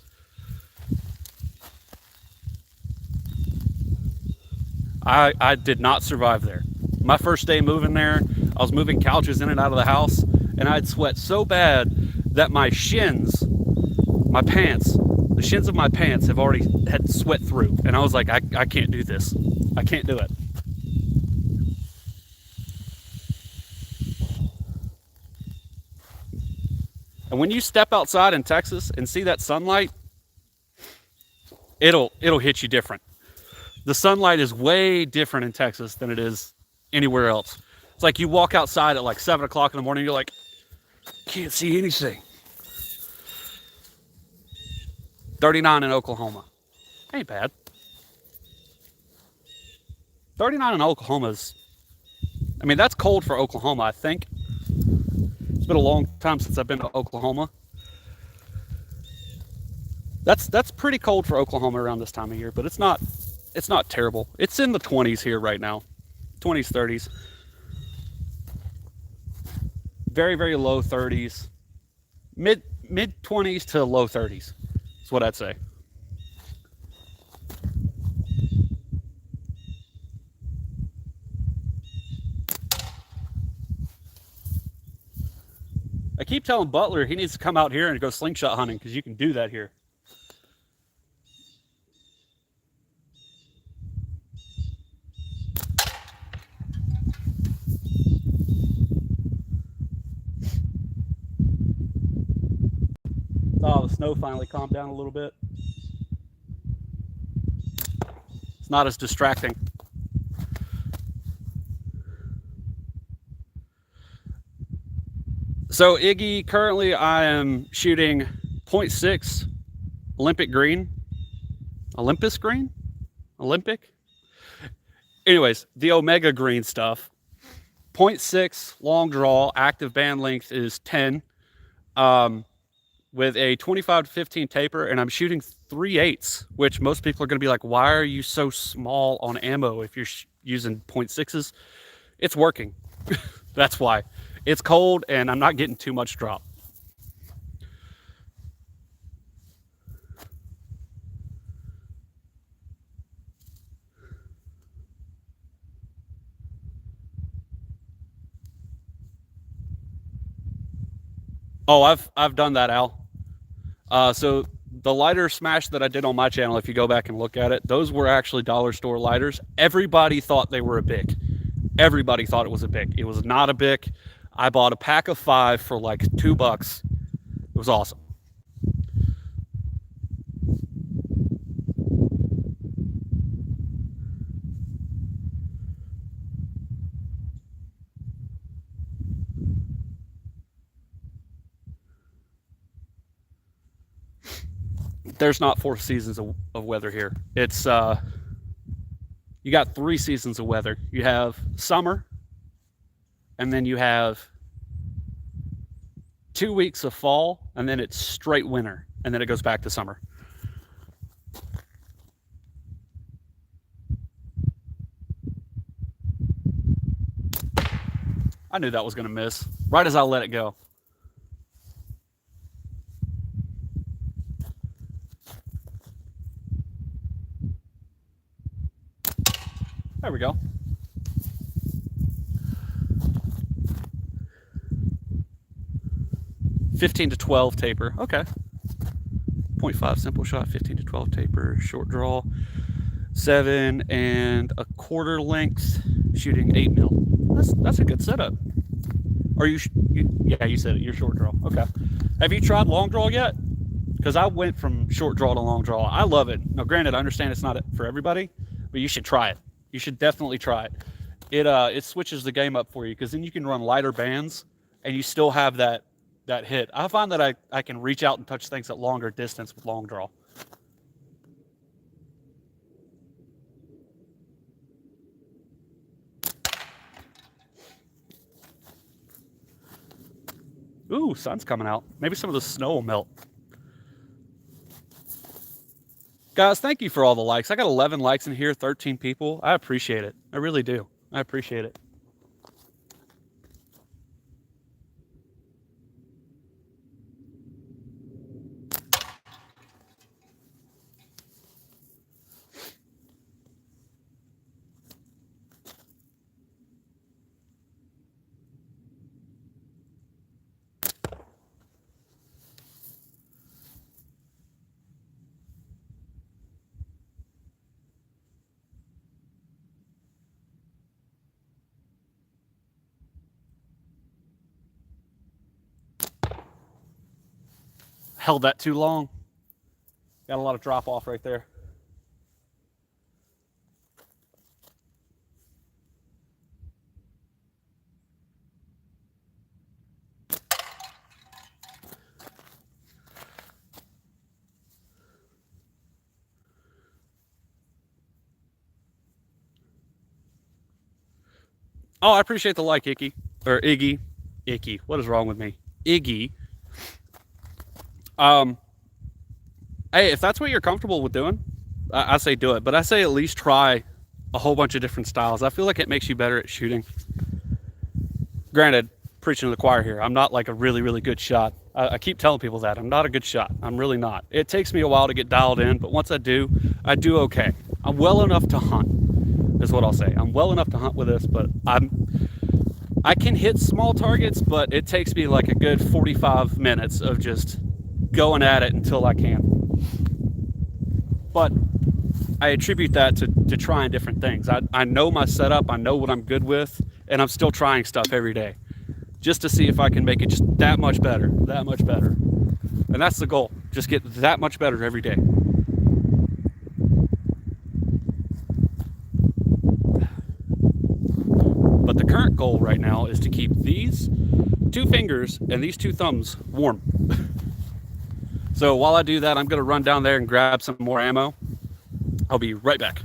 I did not survive there. My first day moving there, I was moving couches in and out of the house, and I'd sweat so bad that my shins, my pants, the shins of my pants have already had sweat through. And I was like, I can't do this. I can't do it. And when you step outside in Texas and see that sunlight, it'll hit you different. The sunlight is way different in Texas than it is anywhere else. It's like you walk outside at like 7 o'clock in the morning, you're like, can't see anything. 39 in Oklahoma. Ain't bad. 39 in Oklahoma is, I mean, that's cold for Oklahoma, I think. It's been a long time since I've been to Oklahoma. That's pretty cold for Oklahoma around this time of year, but it's not terrible. It's in the 20s here right now. 20s, 30s. Very, very low 30s. Mid 20s to low 30s. That's what I'd say. I keep telling Butler he needs to come out here and go slingshot hunting because you can do that here. Oh, the snow finally calmed down a little bit. It's not as distracting. So Iggy, currently I am shooting 0.6 Olympic green. Olympus green? Olympic? Anyways, the Omega green stuff. 0.6 long draw, active band length is 10. With a 25 to 15 taper, and I'm shooting 3/8, which most people are going to be like, why are you so small on ammo if you're using 0.6s? It's working. That's why. It's cold, and I'm not getting too much drop. Oh, I've done that, Al. So the lighter smash that I did on my channel, if you go back and look at it, those were actually dollar store lighters. Everybody thought they were a Bic. Everybody thought it was a Bic. It was not a Bic. I bought a pack of 5 for like $2. It was awesome. There's not 4 seasons of weather here. It's you got 3 seasons of weather. You have summer, and then you have 2 weeks of fall, and then it's straight winter, and then it goes back to summer. I knew that was going to miss right as I let it go. There we go. $15 to $12 taper. Okay. 0.5 simple shot, 15 to 12 taper, short draw, 7.25 length, shooting 8 mil. That's a good setup. Or yeah, you said it. You're short draw. Okay. Have you tried long draw yet? Because I went from short draw to long draw. I love it. Now, granted, I understand it's not for everybody, but you should try it. You should definitely try it. It switches the game up for you, because then you can run lighter bands and you still have that hit. I find that I can reach out and touch things at longer distance with long draw. Ooh, sun's coming out. Maybe some of the snow will melt. Guys, thank you for all the likes. I got 11 likes in here, 13 people. I appreciate it. I really do. I appreciate it. Held that too long. Got a lot of drop off right there. Oh, I appreciate the like, Icky. Or Iggy. Icky. What is wrong with me? Iggy. Hey, if that's what you're comfortable with doing, I say do it. But I say at least try a whole bunch of different styles. I feel like it makes you better at shooting. Granted, preaching to the choir here, I'm not like a really, really good shot. I keep telling people that. I'm not a good shot. I'm really not. It takes me a while to get dialed in, but once I do okay. I'm well enough to hunt, is what I'll say. I'm well enough to hunt with this, but I can hit small targets, but it takes me like a good 45 minutes of just going at it until I can. But I attribute that to trying different things. I know my setup, I know what I'm good with, and I'm still trying stuff every day just to see if I can make it just that much better. And that's the goal, just get that much better every day. But the current goal right now is to keep these 2 fingers and these 2 thumbs warm. So while I do that, I'm going to run down there and grab some more ammo. I'll be right back.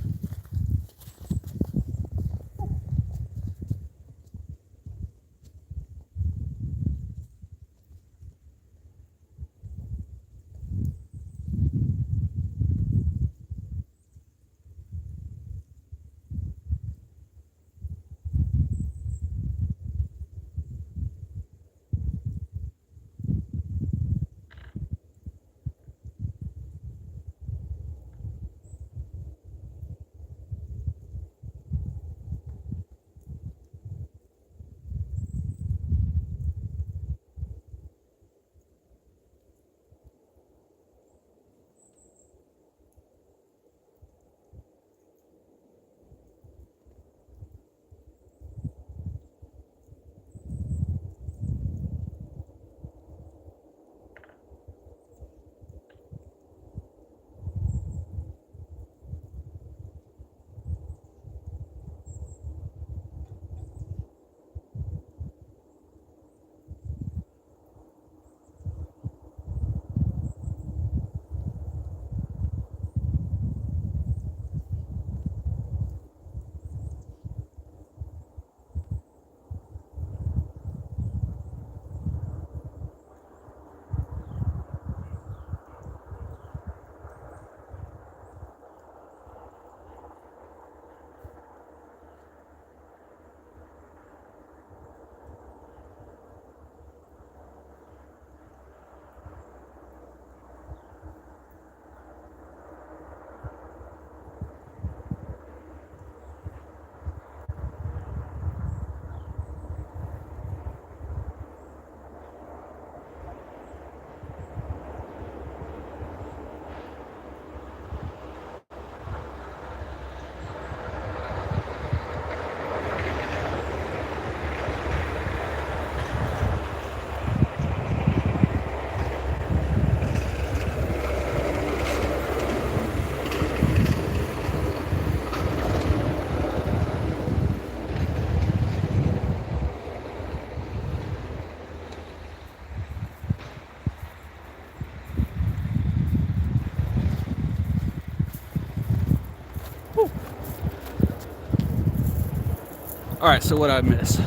All right, so what I miss?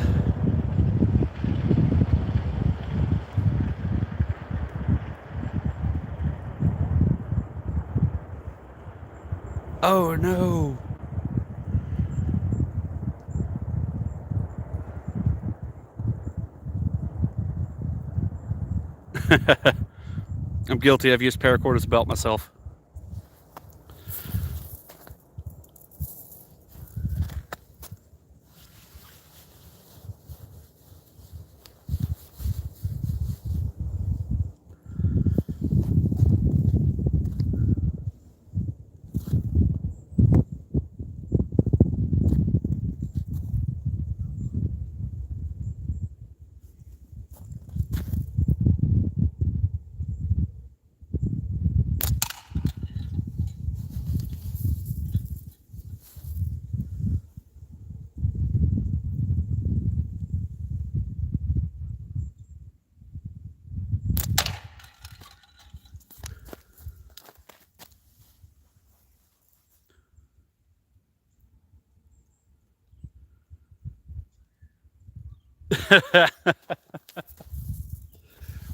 Oh no. I'm guilty. I've used paracord as a belt myself.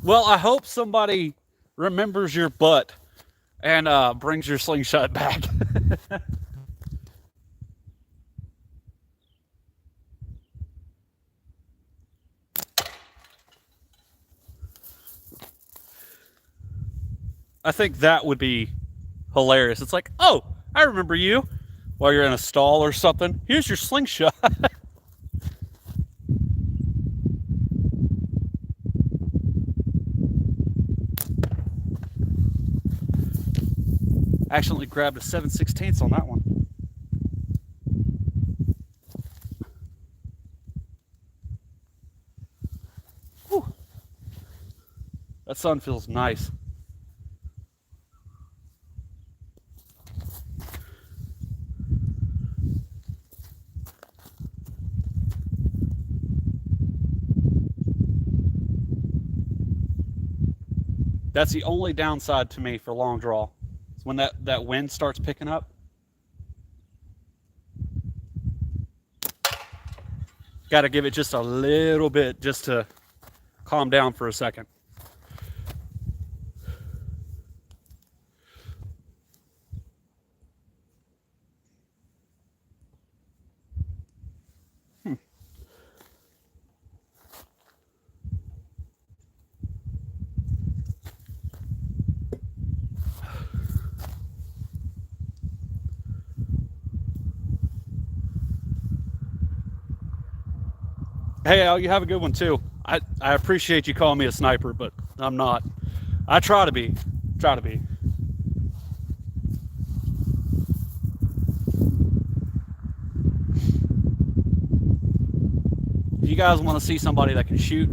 Well, I hope somebody remembers your butt and brings your slingshot back. I think that would be hilarious. It's like, oh, I remember you. While you're in a stall or something, here's your slingshot. Accidentally grabbed a 7/16 on that one. Whew. That sun feels nice. That's the only downside to me for long draw. It's when that wind starts picking up. Got to give it just a little bit just to calm down for a second. Hey, you have a good one too. I appreciate you calling me a sniper, but I'm not. I try to be. Try to be. If you guys want to see somebody that can shoot,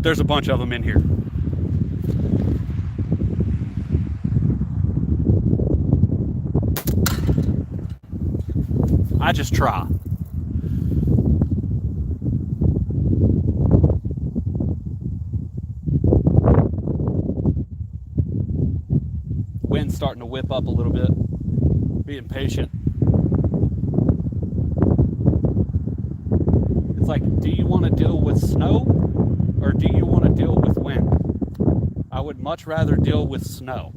there's a bunch of them in here. I just try. Wind's starting to whip up a little bit. Being patient. It's like, do you want to deal with snow or do you want to deal with wind? I would much rather deal with snow.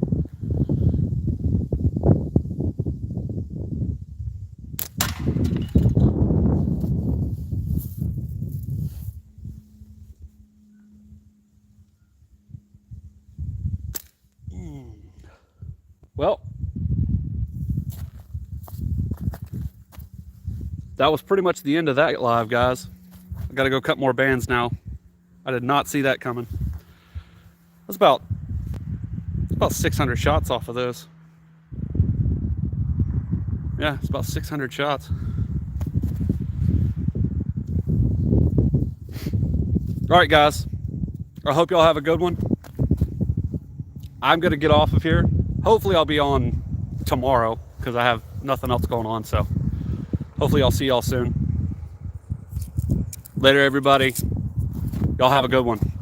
Well, that was pretty much the end of that live, guys. I gotta go cut more bands now. I did not see that coming. That's about 600 shots off of those. Yeah, it's about 600 shots. All right, guys. I hope y'all have a good one. I'm gonna get off of here. Hopefully I'll be on tomorrow because I have nothing else going on. So hopefully I'll see y'all soon. Later, everybody. Y'all have a good one.